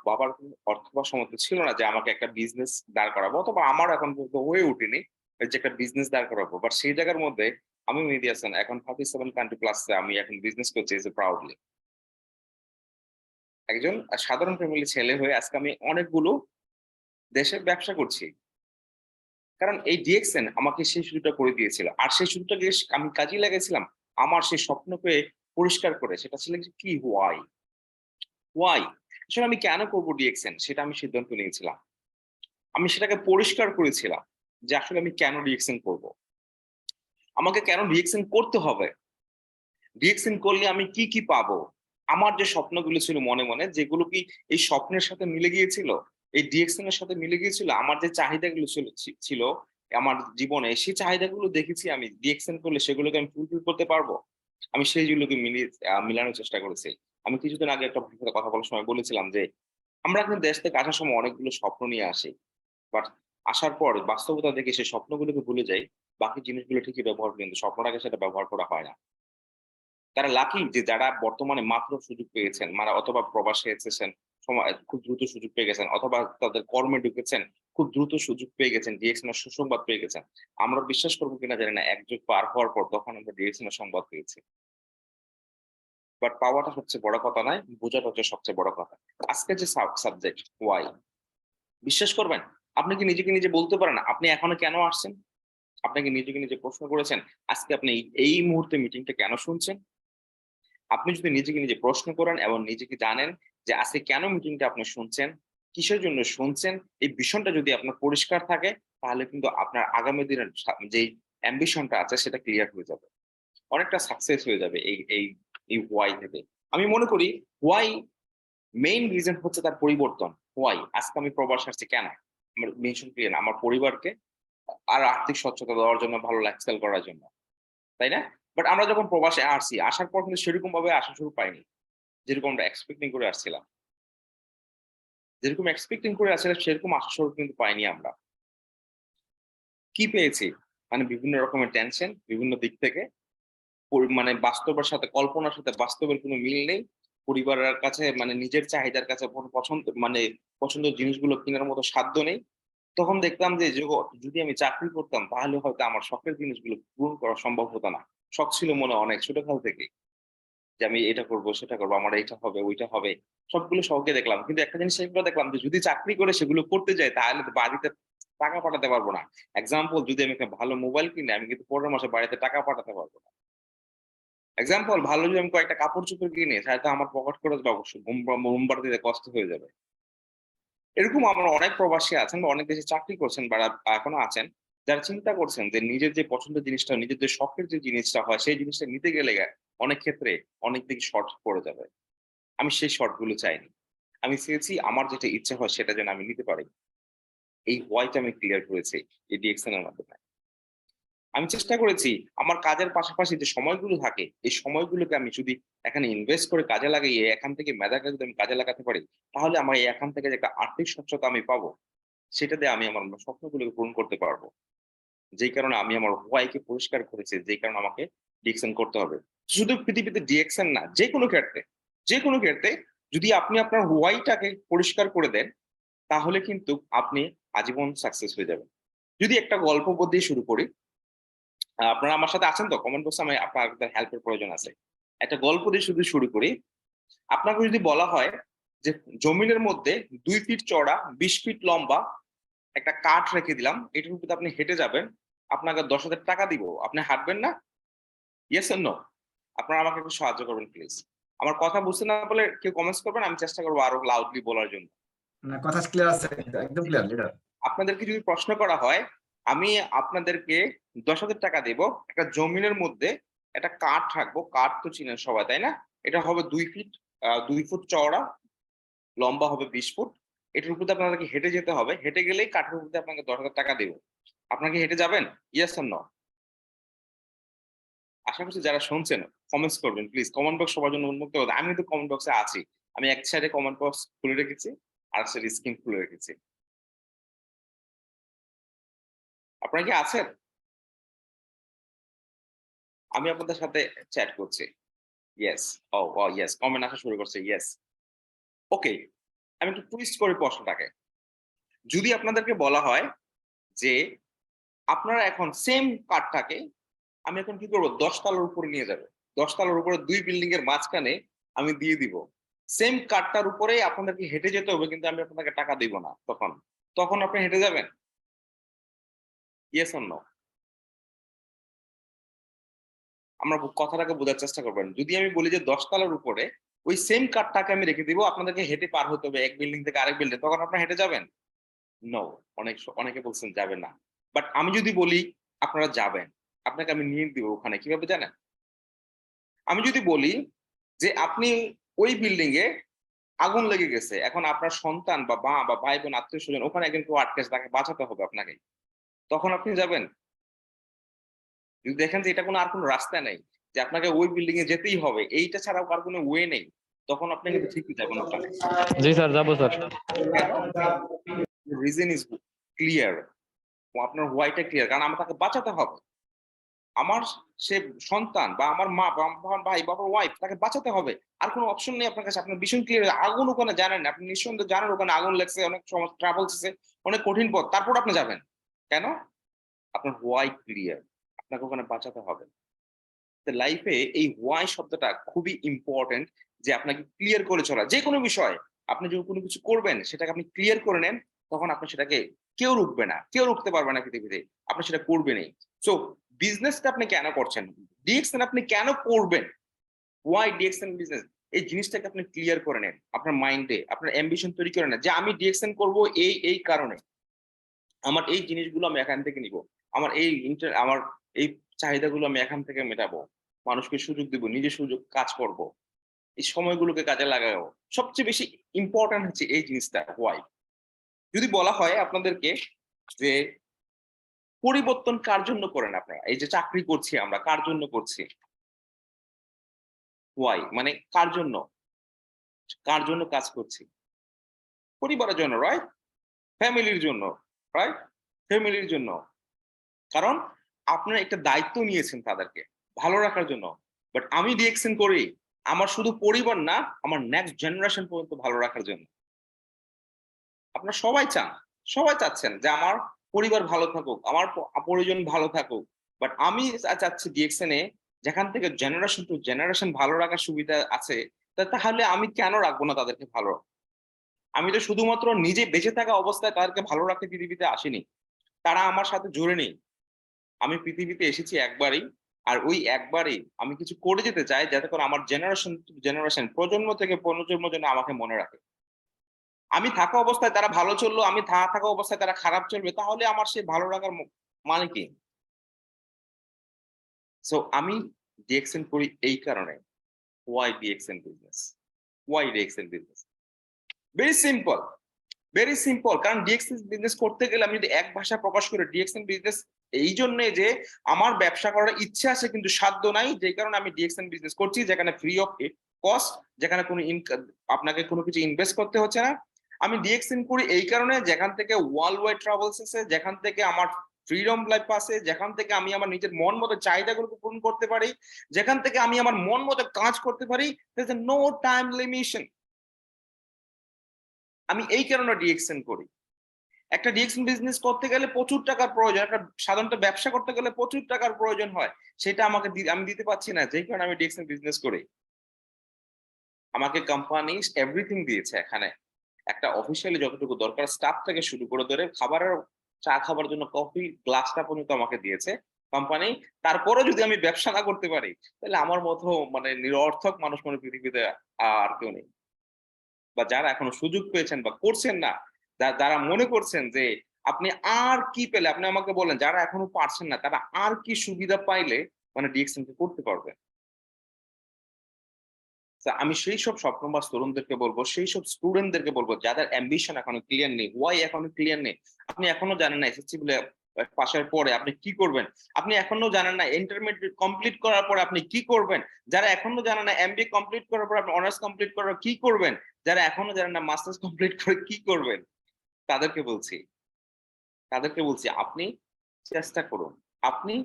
বাবার কোনো অর্থ বা সামর্থ্য ছিল না যে আমাকে একটা বিজনেস দাঁড় করাবো, অথবা আমার এখন পর্যন্ত হয়ে ওঠেনি যে একটা বিজনেস দাঁড় করাবো। বাট সেই জায়গার মধ্যে আমি মেহেদী হাসান এখন 37 কান্ট্রি প্লাসে আমি এখন বিজনেস করছি প্রাউডলি। একজন সাধারণ ফ্যামিলির ছেলে হয়ে আজকে আমি অনেকগুলো দেশে ব্যবসা করছি, কারণ এই ডিএক্সএন আমাকে সেই সুযোগটা করে দিয়েছিল। আর সেই সুযোগটাকে আমি কাজে লাগাইছিলাম আমার সেই স্বপ্নকে পরিষ্কার করে। সেটা ছিল কি, ওয়াই আসলে আমি কেন করবো ডিএক্সএন, সেটা আমি সিদ্ধান্ত নিয়েছিলাম। আমি সেটাকে পরিষ্কার করেছিলাম যে আসলে আমি কেন ডিএক্সএন করব, আমাকে কেন ডিএক্সএন করতে হবে, ডিএক্সএন করলে আমি কি কি পাবো। আমার যে স্বপ্নগুলো ছিল মনে মনে, যেগুলো কি এই স্বপ্নের সাথে মিলে গিয়েছিল, এই ডিএক্সএন এর সাথে মিলে গিয়েছিল, আমার যে চাহিদাগুলো ছিল আমার জীবনে, সেই চাহিদাগুলো দেখেছি আমি ডিএক্সএন করলে সেগুলোকে আমি ফুলফিল করতে পারবো। আমি সেইগুলোকে মিলানোর চেষ্টা করেছি। আমি কিছুদিন আগে একটা ভাইয়ের সাথে কথা বলার সময় বলেছিলাম যে আমরা কিন্তু দেশ থেকে আসার সময় অনেকগুলো স্বপ্ন নিয়ে আসি, বাট আসার পর বাস্তবতা দেখে সেই স্বপ্নগুলোকে ভুলে যাই, বাকি জিনিসগুলো ঠিকই ব্যবহার করি, কিন্তু স্বপ্নটাকে সেটা ব্যবহার করা হয় না। তারা লাকি যে যারা বর্তমানে মাত্র সুযোগ পেয়েছেন, মানে অথবা প্রবাসে এসেছেন, সময় খুব দ্রুত সুযোগ পেয়ে গেছেন, অথবা তাদের কর্মে ঢুকেছেন, খুব দ্রুত সুযোগ পেয়ে গেছেন, ডিএক্সএন এর সুসংবাদ পেয়ে গেছেন। আমরা বিশ্বাস করবো কিনা জানি না, এক যুগ পার হওয়ার পর তখন আমরা ডিএক্সএন এর সংবাদ পেয়েছি। বাট পাওয়াটা সবচেয়ে বড় কথা নয়, বোঝাটা হচ্ছে সবচেয়ে বড় কথা। আজকে যে সাবজেক্ট ওয়াই, বিশ্বাস করবেন, আপনি কি নিজেকে নিজে বলতে পারেন আপনি এখনো কেন আসছেন? আপনাকে নিজেকে নিজে প্রশ্ন করেছেন আজকে আপনি এই মুহূর্তে মিটিংটা কেন শুনছেন? আপনি যদি নিজেকে নিজে প্রশ্ন করেন এবং নিজেকে জানেন যে আজকে কেন মিটিংটা আপনি শুনছেন, কিসের জন্য শুনছেন, এই বিষয়টা যদি আপনার পরিষ্কার থাকে, তাহলে কিন্তু আপনার আগামী দিনের যে অ্যাম্বিশনটা আছে সেটা ক্লিয়ার হয়ে যাবে, অনেকটা সাকসেস হয়ে যাবে এই এই এই হোয়াই থেকে। আমি মনে করি হোয়াই মেইন রিজন হচ্ছে তার পরিবর্তন। হোয়াই আজকে আমি প্রবাস আসছি কেন, আমার মেনশন ক্লিয়ার, আমার পরিবারকে আর আর্থিক সচ্ছলতা দেওয়ার জন্য, ভালো লাইফস্টাইল করার জন্য, তাই না? বাট আমরা যখন প্রবাসে আসছি, আসার পর কিন্তু সেরকম ভাবে আসা শুরু পাইনি যেরকম আমরা এক্সপেক্টিং করে আসছিলাম। যেরকম এক্সপেক্টিং করে আসছিলাম সেরকম আসা শুরু কিন্তু পাইনি আমরা। কি পেয়েছি, মানে বিভিন্ন রকমের টেনশন, বিভিন্ন দিক থেকে মানে বাস্তবের সাথে, কল্পনার সাথে বাস্তবের কোনো মিল নেই। পরিবারের কাছে মানে নিজের চাহিদার কাছে কোনো পছন্দের জিনিসগুলো কেনার মতো সাধ্য নেই। তখন দেখলাম যে যদি আমি চাকরি করতাম তাহলে হয়তো আমার শখের জিনিসগুলো পূরণ করা সম্ভব হতো না। শখ ছিল মনে অনেক ছোটকাল থেকে যে আমি এটা করবো, সেটা করবো, আমার এইটা হবে, ওইটা হবে। সবগুলো শখে দেখলাম। কিন্তু একটা জিনিস সেগুলো দেখলাম যে যদি চাকরি করে সেগুলো করতে যাই তাহলে তো বাড়িতে টাকা পাঠাতে পারবো না। এক্সাম্পল, যদি আমি একটা ভালো মোবাইল কিনি, আমি কিন্তু পরের মাসে বাড়িতে টাকা পাঠাতে পারবো না। এক্সাম্পল, ভালো যদি আমি কয়েকটা কাপড়-চোপড় কিনি, তাহলে আমার পকেট খরচ বা অবশ্যই মোমবার দিতে কষ্ট হয়ে যাবে। এরকম আমরা অনেক প্রবাসী আছেন বা অনেক দেশে চাকরি করছেন বা এখনো আছেন, যারা চিন্তা করছেন যে নিজের যে পছন্দের জিনিসটা, নিজের যে শখের যে জিনিসটা হয়, সেই জিনিসটা নিতে গেলে অনেক ক্ষেত্রে অনেক দিকে শর্ট পড়ে যাবে। আমি সেই শর্ট গুলো চাইনি। আমি চেয়েছি আমার যেটা ইচ্ছা হয় সেটা যেন আমি নিতে পারি। এই হোয়াইট আমি ক্লিয়ার করেছি এই ডিএক্সএন এর মাধ্যমে। আমি চেষ্টা করেছি আমার কাজের পাশাপাশি যে সময়গুলো থাকে, এই সময়গুলোকে আমি যদি এখানে ইনভেস্ট করে কাজে লাগিয়ে এখান থেকে মেধাকে যদি আমি কাজে লাগাতে পারি, তাহলে আমার এখান থেকে যে একটা আর্থিক সচ্ছলতা আমি পাবো, সেটা দিয়ে আমি আমার স্বপ্নগুলোকে পূরণ করতে পারবো। যেই কারণে আমি আমার হোয়াইকে পরিষ্কার করেছি, যেই কারণে আমাকে ডিএক্সএন করতে হবে। শুধু পৃথিবীতে ডিএক্সএন না, যে কোনো ক্ষেত্রে যদি আপনি আপনার হোয়াইটাকে পরিষ্কার করে দেন, তাহলে কিন্তু আপনি আজীবন সাকসেস হয়ে যাবেন। যদি একটা গল্প দিয়ে শুরু করি, আপনারা আমার সাথে আছেন তো? কমেন্ট বক্সে আমি আপনাদের হেল্পের প্রয়োজন আছে। একটা গল্প দিয়ে শুরু করি। আপনাকে যদি বলা হয় যে জমিনের মধ্যে ২ ফিট চওড়া ২০ ফিট লম্বা একটা কাঠ রেখে দিলাম, এটার উপরে আপনি হেঁটে যাবেন, আপনাকে ১০,০০০ টাকা দিব। আপনি হাঁটবেন না? Yes or no? আপনারা আমাকে একটু সাহায্য করবেন প্লিজ। আমার কথা বুঝতে না পারলে কেউ কমেন্টস করবেন, আমি চেষ্টা করব আরো লাউডলি বলার জন্য। না, কথা ক্লিয়ার আছে, একদম ক্লিয়ার লিডার। আপনাদেরকে যদি প্রশ্ন করা হয়, আমি আপনাদেরকে 10,000 টাকা দেব, একটা জমিনের মধ্যে একটা কাঠ রাখবো, কাঠ তো চিনেন সবাই তাই না? এটা হবে 2 ফুট চওড়া, লম্বা হবে 20 ফুট। এটার উপর দিয়ে আপনাদেরকে হেঁটে যেতে হবে, হেঁটে গেলেই কাঠের উপর দিয়ে আপনাকে 10,000 টাকা দেব। আপনারা কি হেঁটে যাবেন? Yes or no? আশা করছি যারা শুনছেন কমেন্টস করবেন প্লিজ। কমেন্ট বক্স সবার জন্য উন্মুক্ত করতে, আমি কিন্তু কমেন্ট বক্সে আছি। আমি এক সাইডে কমেন্ট বক্স খুলে রেখেছি, আর এক সাইডে স্ক্রিন খুলে রেখেছি। আপনারা কি আছেন? আমি আপনাদের সাথে চ্যাট করছি। ইয়েস, ও ইয়েস, কমেন্ট আসা শুরু করছে, ইয়েস। ওকে, আমি একটু টুইস্ট করি প্রশ্নটাকে। যদি আপনাদেরকে বলা হয় যে আপনারা এখন সেম কার্ডটাকে আমি এখন কি করবো, 10 তলার উপরে নিয়ে যাবো, 10 তলার উপরে 2 বিল্ডিং এর মাঝখানে আমি দিয়ে দিব, সেম কার্ডটার উপরে আপনাদেরকে হেঁটে যেতে হবে, কিন্তু আমি আপনাকে টাকা দিব না। তখন তখন আপনি হেঁটে যাবেন? Yes or no? আমরা কথাটাকে বোঝার চেষ্টা করবেন। যদি আমি বলি যে 10 তলার উপরে ওই সেম কার্ডটাকে আমি রেখে দিব, আপনাদেরকে হেঁটে পার হতে হবে এক বিল্ডিং থেকে আরেক বিল্ডিং, তখন আপনারা হেঁটে যাবেন? নো। অনেকে বলছেন যাবে না। বাট আমি যদি বলি আপনারা যাবেন, আপনাকে আমি নিয়ে দিব ওখানে, কিভাবে জানেন? আমি যদি বলি যে আপনি ওই বিল্ডিং এ আগুন লেগে গেছে, এখন আপনার সন্তান বা মা বা ভাই বোন আত্মীয় স্বজন ওখানে একজন কেউ আটকে আছে, তাকে বাঁচাতে হবে আপনাকে, তখন আপনি যাবেন? যদি দেখেন যে এটা কোনো আর কোনো রাস্তা নেই, যে আপনাকে ওই বিল্ডিং এ যেতেই হবে, এইটা ছাড়া আর কোনো ওয়ে নেই, তখন আপনি কিন্তু ঠিকই যাবেন ওখানে। জি স্যার, যাবো স্যার। কেন? রিজন ইজ ক্লিয়ার, আপনার হোয়াইটা ক্লিয়ার, কারণ আমার তাকে বাঁচাতে হবে। আমার সে সন্তান বা আমার মা বা আমার ভাই বা আমার ওয়াইফ, তাকে বাঁচাতে হবে। আর কোনো অপশন নেই আপনার কাছে। আপনার ভীষণ ক্লিয়ার, আগুন ওখানে জানেন, আপনি নিঃসন্দেহে জানেন ওখানে আগুন লাগছে, অনেক সময় ট্রাভেলস আছে, অনেক কঠিন পথ, তারপর আপনি যাবেন কেন? আপনার হোয়াই ক্লিয়ার, আপনাকে ওখানে বাঁচাতে হবে। লাইফে এই হোয়াই শব্দটা খুবই ইম্পর্টেন্ট, যে আপনাকে ক্লিয়ার করে চলা। যে কোনো বিষয় আপনি যখন কোনো কিছু করবেন, সেটাকে আপনি ক্লিয়ার করে নেন, তখন আপনি সেটাকে কেউ রুখবে না, কেউ রুখতে পারবে না পৃথিবীতে, আপনি সেটা করবেনই। সো বিজনেসটা আপনি কেন করছেন, ডিএক্সএন আপনি কেন করবেন, ওয়াই ডিএক্সএন বিজনেস, এই জিনিসটাকে আপনি ক্লিয়ার করে নেন আপনার মাইন্ডে, আপনার অ্যাম্বিশন তৈরি করে নেন যে আমি ডিএক্সএন করব এই কারণে, আমার এই জিনিসগুলো আমি এখান থেকে নিব, আমার আমার এই চাহিদাগুলো আমি এখান থেকে মেটাবো, মানুষকে সুযোগ দিব, নিজে সুযোগ কাজ করব, এই সময়গুলোকে কাজে লাগাবো। সবচেয়ে বেশি ইম্পর্টেন্ট হচ্ছে এই জিনিসটা, হোয়াই। যদি বলা হয় আপনাদেরকে যে পরিবর্তন কার জন্য করেন আপনারা, এই যে চাকরি করছি আমরা কার জন্য করছি, হোয়াই মানে কার জন্য, কার জন্য কাজ করছি? পরিবারের জন্য, রাইট? ফ্যামিলির জন্য, রাইট? ফ্যামিলির জন্য। কারণ আপনারা একটা দায়িত্ব নিয়েছেন তাদেরকে ভালো রাখার জন্য। বাট আমি ডিএক্সএন করি আমার শুধু পরিবার না, আমার নেক্সট জেনারেশন পর্যন্ত ভালো রাখার জন্য। আপনারা সবাই চান, সবাই চাচ্ছেন যে আমার পরিবার ভালো থাকুক, আমার পরিজন ভালো থাকুক। বাট আমি চাচ্ছি ডিএক্সএন এ যেখান থেকে জেনারেশন টু জেনারেশন ভালো রাখার সুবিধা আছে, তাহলে আমি কেন রাখবো না তাদেরকে ভালো? আমি তো শুধুমাত্র নিজে বেঁচে থাকা অবস্থায় তাদেরকে ভালো রাখতে পৃথিবীতে আসিনি, তারা আমার সাথে জুড়ে নেই। আমি পৃথিবীতে এসেছি একবারই, আর ওই একবারই আমি কিছু করে যেতে চাই যাতে করে আমার জেনারেশন টু জেনারেশন, প্রজন্ম থেকে প্রজন্ম যেন আমাকে মনে রাখে। আমি থাকা অবস্থায় তারা ভালো চললো, আমি থাকা অবস্থায় তারা খারাপ চলবে, তাহলে আমার সে ভালো রাখার মানে কি? সো আমি ডিএক্সএন করি এই কারণে। Why DXN business? Why DXN business? Very simple, very simple. কারণ ডিএক্সএন বিজনেস করতে গেলে আমি যদি এক ভাষা প্রকাশ করি, ডিএক্সএন বিজনেস এই জন্য যে আমার ব্যবসা করার ইচ্ছা আছে কিন্তু সাধ্য নাই, যে কারণে আমি ডিএক্সএন বিজনেস করছি, যেখানে ফ্রি অফ কস্ট, যেখানে কোনো আপনাকে কোনো কিছু ইনভেস্ট করতে হচ্ছে না। আমি ডিএক্সএন করি এই কারণে যেখান থেকে ওয়ার্ল্ড ওয়াইড ট্রাভেলস আছে, যেখান থেকে আমার ফ্রিডম লাইফ আছে, যেখান থেকে আমি আমার নিজের মন মতো চাহিদাগুলোকে পূরণ করতে পারি, যেখান থেকে আমি আমার মন মতো কাজ করতে পারি, there's a no time limitation। আমি এই কারণে ডিএক্সএন করি। একটা ডিএক্সএন বিজনেস করতে গেলে প্রচুর টাকার প্রয়োজন, একটা সাধারণত ব্যবসা করতে গেলে প্রচুর টাকার প্রয়োজন হয়, সেটা আমাকে আমি দিতে পারছি না, যেই কারণে আমি ডিএক্সএন বিজনেস করি। আমাকে কোম্পানি এভরিথিং দিয়েছে, এখানে একটা অফিসিয়ালি যতটুকু দরকার স্টাফ থেকে শুরু করে ধরে খাবারের, চা খাবার জন্য কফি গ্লাসটা পর্যন্ত আমাকে দিয়েছে কোম্পানি। তারপরও যদি আমি ব্যবসা না করতে পারি, তাহলে আমার মতো মানে নিরর্থক মানুষ মনে পৃথিবীতে আর কেউ নেই। বা যারা এখনো সুযোগ পেয়েছেন বা করছেন না, যারা মনে করছেন যে আপনি আর কি পেলে আপনি আমাকে বলেন, যারা এখনো পারছেন না তারা আর কি সুবিধা পাইলে মানে ডিএক্সএন কে করতে পারবে? আমি সেই সব স্বপ্নবাজ তরুণদেরকে বলবো, সেই সব স্টুডেন্টদেরকে বলবো যাদের অ্যাম্বিশন এখনো ক্লিয়ার নেই, ওয়াই এখনো ক্লিয়ার নেই। আপনি এখনো জানেন না এসএসসি বলে পাশের পরে আপনি কি করবেন, আপনি এখনো জানেন না ইন্টারমিডিয়েট কমপ্লিট করার পরে আপনি কি করবেন, যারা এখনো জানেন না এমবিএ কমপ্লিট করার পর আপনি অনার্স কমপ্লিট করার কি করবেন, যারা এখনো জানেন না মাস্টার্স কমপ্লিট করে কি করবেন, তাদেরকে বলছি আপনি চেষ্টা করুন। আপনি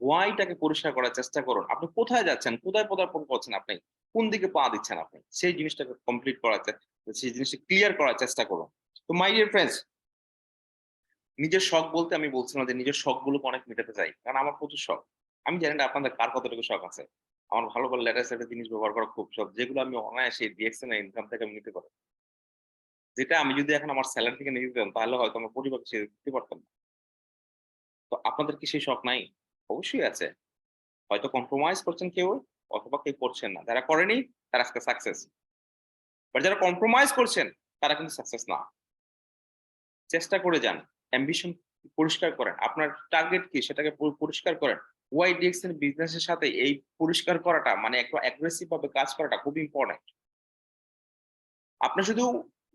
ওয়াইটাকে পরিষ্কার করার চেষ্টা করুন। আপনি কোথায় যাচ্ছেন, কোথায় পদার্পণ করছেন, আপনি কোন দিকে পা দিচ্ছেন, আপনি সেই জিনিসটাকে কমপ্লিট করার সেই জিনিসটা ক্লিয়ার করার চেষ্টা করুন। তো মাই ডিয়ার ফ্রেন্ডস, নিজের শখ বলতে আমি বলছি না যে নিজের শখগুলোকে অনেক মেটাতে চাই, কারণ আমার প্রচুর শখ। আমি জানি না আপনাদের কার কতটুকু শখ আছে। আমার ভালো ভালো লেটেস্ট একটা জিনিস ব্যবহার করা খুব শখ, যেগুলো আমি অনায়াসে ডিএক্সএন ইনকাম থেকে আমি নিতে পারি। যেটা আমি যদি এখন আমার স্যালারি থেকে নিতে দিতাম তাহলে হয়তো আমার পরিবারকে সে দিতে পারতাম না। তো আপনাদের কি সেই শখ নাই? অবশ্যই আছে। হয়তো কম্প্রোমাইজ করছেন কেউ, অথবা কেউ করছেন না। যারা করেনি তারা আজকে সাকসেস। বাট যারা কম্প্রোমাইজ করছেন তারা কিন্তু সাকসেস না। চেষ্টা করে যান, অ্যাম্বিশন পরিষ্কার করেন, আপনার টার্গেট কি সেটাকে পরিষ্কার করেন। ওয়াই ডিএক্সএন বিজনেসের সাথে এই পরিষ্কার করাটা মানে একটু অ্যাগ্রেসিভ ভাবে কাজ করাটা খুব ইম্পর্টেন্ট। আপনি শুধু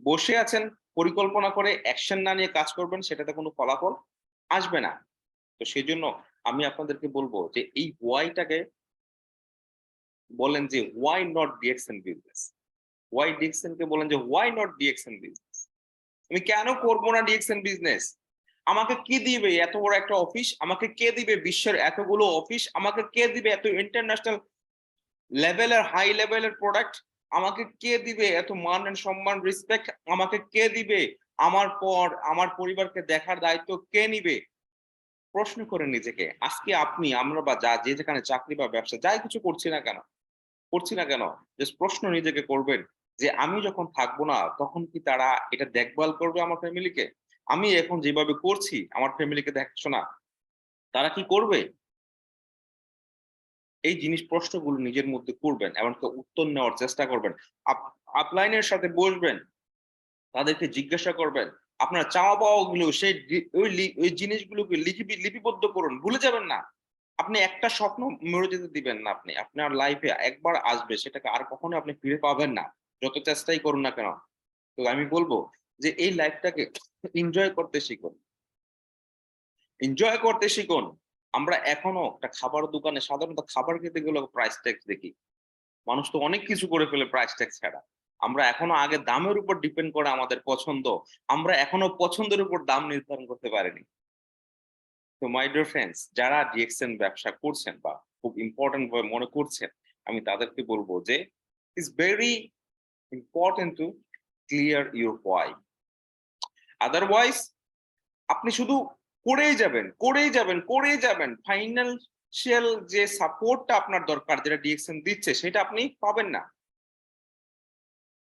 বসে আছেন পরিকল্পনা করে অ্যাকশন না নিয়ে কাজ করবেন, সেটাতে কোনো ফলাফল আসবে না। তো সেজন্য আমি আপনাদেরকে বলবো যে এই ওয়াইটাকে বলেন যে why not DXN business. Why DXN কে বলেন যে ওয়াই নট ডিএক্সএন বিজনেস। আমি কেন করবো না ডিএক্সএন বিজনেস? আমাকে কি দিবে এত বড় একটা অফিস? আমাকে কে দিবে বিশ্বের এতগুলো অফিস? আমাকে কে দিবে এত ইন্টারন্যাশনাল লেভেলের হাই লেভেলের প্রোডাক্ট? আমাকে কে দিবে এত মান এন্ড সম্মান রেসপেক্ট? আমাকে কে দিবে আমার পর আমার পরিবারকে দেখার দায়িত্ব কে নিবে? প্রশ্ন করেন নিজেকে। আজকে আপনি আমরা বা যে যেখানে চাকরি বা ব্যবসা যাই কিছু করছি না কেন, জাস্ট প্রশ্ন নিজেকে করবেন যে আমি যখন থাকবো না তখন কি তারা এটা দেখভাল করবে আমার ফ্যামিলিকে? আমি এখন যেভাবে করছি আমার ফ্যামিলিকে দেখাশোনা তারা কি করবে? এই প্রশ্নগুলো নিজের মধ্যে করবেন এবং উত্তর নেওয়ার চেষ্টা করবেন। আপলাইনের সাথে বসবেন, তাদেরকে জিজ্ঞাসা করবেন, আপনার চাওয়া পাওয়া গুলো সেই ওই জিনিসগুলোকে লিপিবদ্ধ করুন, ভুলে যাবেন না। আপনি একটা স্বপ্ন মরে যেতে দিবেন না। আপনি আপনার লাইফে একবার আসবে, সেটাকে আর কখনো আপনি ফিরে পাবেন না, যত চেষ্টাই করুন না কেন। তো আমি বলবো যে এই লাইফটাকে এনজয় করতে শিখুন। আমরা এখনো একটা খাবার দোকানে সাধারণত খাবার খেতে গেলে প্রাইস ট্যাক্স দেখি। মানুষ তো অনেক কিছু করে ফেলে প্রাইস ট্যাক্স ছাড়া। আমরা এখনো আগে দামের উপর ডিপেন্ড করে আমাদের পছন্দ। আমরা এখনো পছন্দের উপর দাম নির্ধারণ করতে পারিনি। তো মাই ডিয়ার ফ্রেন্ডস, যারা ডিএক্সএন ব্যবসা করছেন বা খুব ইম্পর্টেন্ট ভাবে মনে করছেন, আমি তাদেরকে বলবো যে it's very important to clear your why. Otherwise আপনি শুধু করেই যাবেন। ফাইন্যান্সিয়াল যে সাপোর্টটা আপনার দরকার, যেটা ডিএক্সএন দিচ্ছে, সেটা আপনি পাবেন না।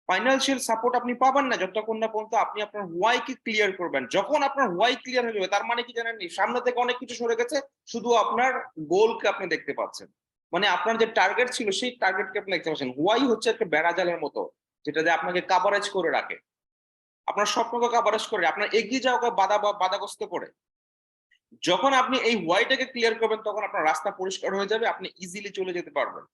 ফাইন্যান্সিয়াল সাপোর্ট আপনি পাবেন না যতক্ষণ না পর্যন্ত আপনি আপনার হোয়াই কে ক্লিয়ার করবেন। যখন আপনার হোয়াই ক্লিয়ার হয়ে যাবে তার মানে কি জানেন, সামনে থেকে অনেক কিছু সরে গেছে, শুধু আপনার গোলকে আপনি দেখতে পাচ্ছেন। মানে আপনার যে টার্গেট ছিল সেই টার্গেটকে আপনি দেখতে পাচ্ছেন। হোয়াই হচ্ছে একটা বেড়াজালের মতো, যেটা যে আপনাকে কাভারেজ করে রাখে, আপনার স্বপ্নকে কাভারেজ করে, আপনার এগিয়ে যাওয়াকে বাধাগ্রস্ত করে। যখন আপনি এই হোয়াইটাকে ক্লিয়ার করবেন তখন আপনার রাস্তা পরিষ্কার হয়ে যাবে, আপনি ইজিলি চলে যেতে পারবেন।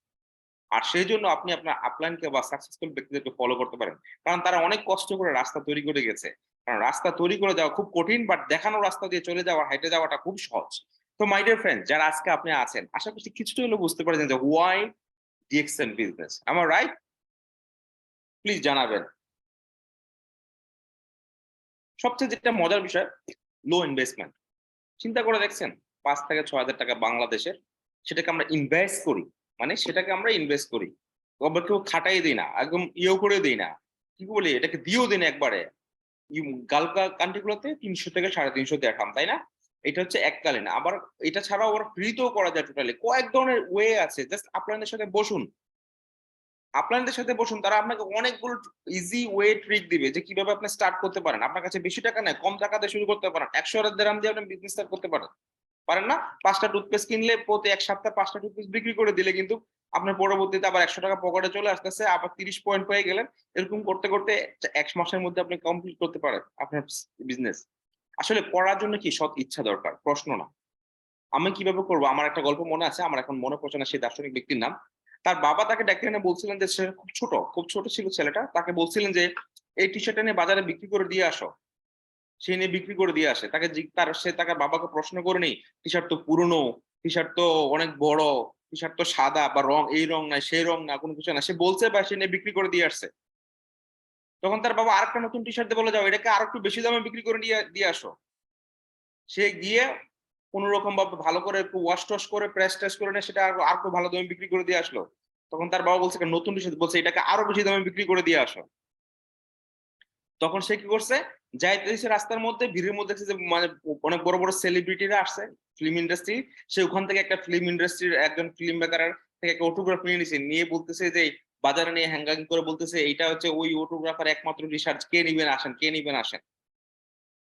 আর সেই জন্য আপনি আপনার আপলাইনকে বা সাকসেসফুল ব্যক্তিদেরকে ফলো করতে পারেন, কারণ তারা অনেক কষ্ট করে রাস্তা তৈরি করে গেছে। কারণ রাস্তা তৈরি করে যাওয়া খুব কঠিন, বাট দেখানো রাস্তা দিয়ে চলে যাওয়া, হেঁটে যাওয়াটা খুব সহজ। তো মাই ডিয়ার ফ্রেন্ড, যারা আজকে আপনি আছেন, আশা করছি কিছুটা হলেও বুঝতে পারছেন যে হোয়াই ডিএক্সএন বিজনেস। আমার রাইট? প্লিজ জানাবেন। সবচেয়ে যেটা মজার বিষয়, লো ইনভেস্টমেন্ট। চিন্তা করে দেখছেন 5 থেকে 6 হাজার টাকা বাংলাদেশের, সেটাকে আমরা ইনভেস্ট করি, আমরা কেউ খাটাই দিই না, একদম করে দিই না, কি বলি এটাকে দিয়েও দিন একবারে। গালফ কান্ট্রি গুলোতে 300 থেকে 350 দেখাম, তাই না? এটা হচ্ছে এককালীন। আবার এটা ছাড়াও ওরা ফ্রিতেও করা যায়। টোটালি কয়েক ধরনের ওয়ে আছে। জাস্ট আপনাদের সাথে বসুন, তারা আপনাকে অনেকগুলো ইজি ওয়ে ট্রিক দিবে যে কিভাবে আপনি স্টার্ট করতে পারেন। আপনার কাছে বেশি টাকা নেই, কম টাকা দিয়ে শুরু করতে পারেন। 100 দিরহাম দিয়ে আপনি বিজনেস স্টার্ট করতে পারেন না? 5টা টুথপেস্ট কিনলে প্রতি এক সপ্তাহে 5টা টুথপেস্ট বিক্রি করে দিলে কিন্তু আপনার পরবর্তীতে আবার 100 টাকা পকেটে চলে আসতেছে, আবার 30 পয়েন্ট পেয়ে গেলেন। এরকম করতে করতে 1 মাসের মধ্যে আপনি কমপ্লিট করতে পারেন আপনার বিজনেস। আসলে পড়ার জন্য কি সৎ ইচ্ছা দরকার, প্রশ্ন না। আমি কিভাবে করবো? আমার একটা গল্প মনে আছে, আমার এখন মনে পড়ছে না সেই দার্শনিক ব্যক্তির নাম। তার বাবা তাকে ডেকে এনে বলছিলেন যে সে খুব ছোট ছিল ছেলেটা। তাকে বলছিলেন যে এই টি-শার্টটা নিয়ে বাজারে বিক্রি করে দিয়ে আসো। সে নিয়ে বিক্রি করে দিয়ে আসে। সে তাকে বাবাকে প্রশ্ন করেনি, টি-শার্ট তো পুরনো, টি-শার্ট তো অনেক বড়, টি-শার্ট তো সাদা বা রং এই রং নাই, সেই রং না, কোনো কিছু না। সে বলছে বা সে নিয়ে বিক্রি করে দিয়ে আসছে। তখন তার বাবা আরেকটা নতুন টি-শার্ট দিয়ে বলে, যাও এটাকে আরো একটু বেশি দামে বিক্রি করে দিয়ে আসো। সে গিয়ে কোন রকম ভাবে ভালো করে একটু ওয়াশ করে প্রেস করে নিয়ে সেটা আর একটু ভালো দামে বিক্রি করে দিয়ে আসলো। তখন তার বাবা বলছে নতুন টি-শার্ট, বলছে এটাকে আরো বেশি দামে বিক্রি করে দিয়ে আসো। তখন সে কি করছে, যাইতেছে রাস্তার মধ্যে, ভিড়ের মধ্যে দেখছে যে মানে অনেক বড় বড় সেলিব্রিটিরা আসছে ফিল্ম ইন্ডাস্ট্রি। সে ওখান থেকে একটা ফিল্ম ইন্ডাস্ট্রির একজন ফিল্ম মেকারের থেকে একটা অটোগ্রাফ নিয়ে নিছে, নিয়ে বলতেছে যে বাজারে নিয়ে হ্যাঙ্গাং করে বলতেছে এইটা হচ্ছে ওই অটোগ্রাফার একমাত্র টি-শার্ট, কে নিবেন আসেন, কে নিবেন আসেন।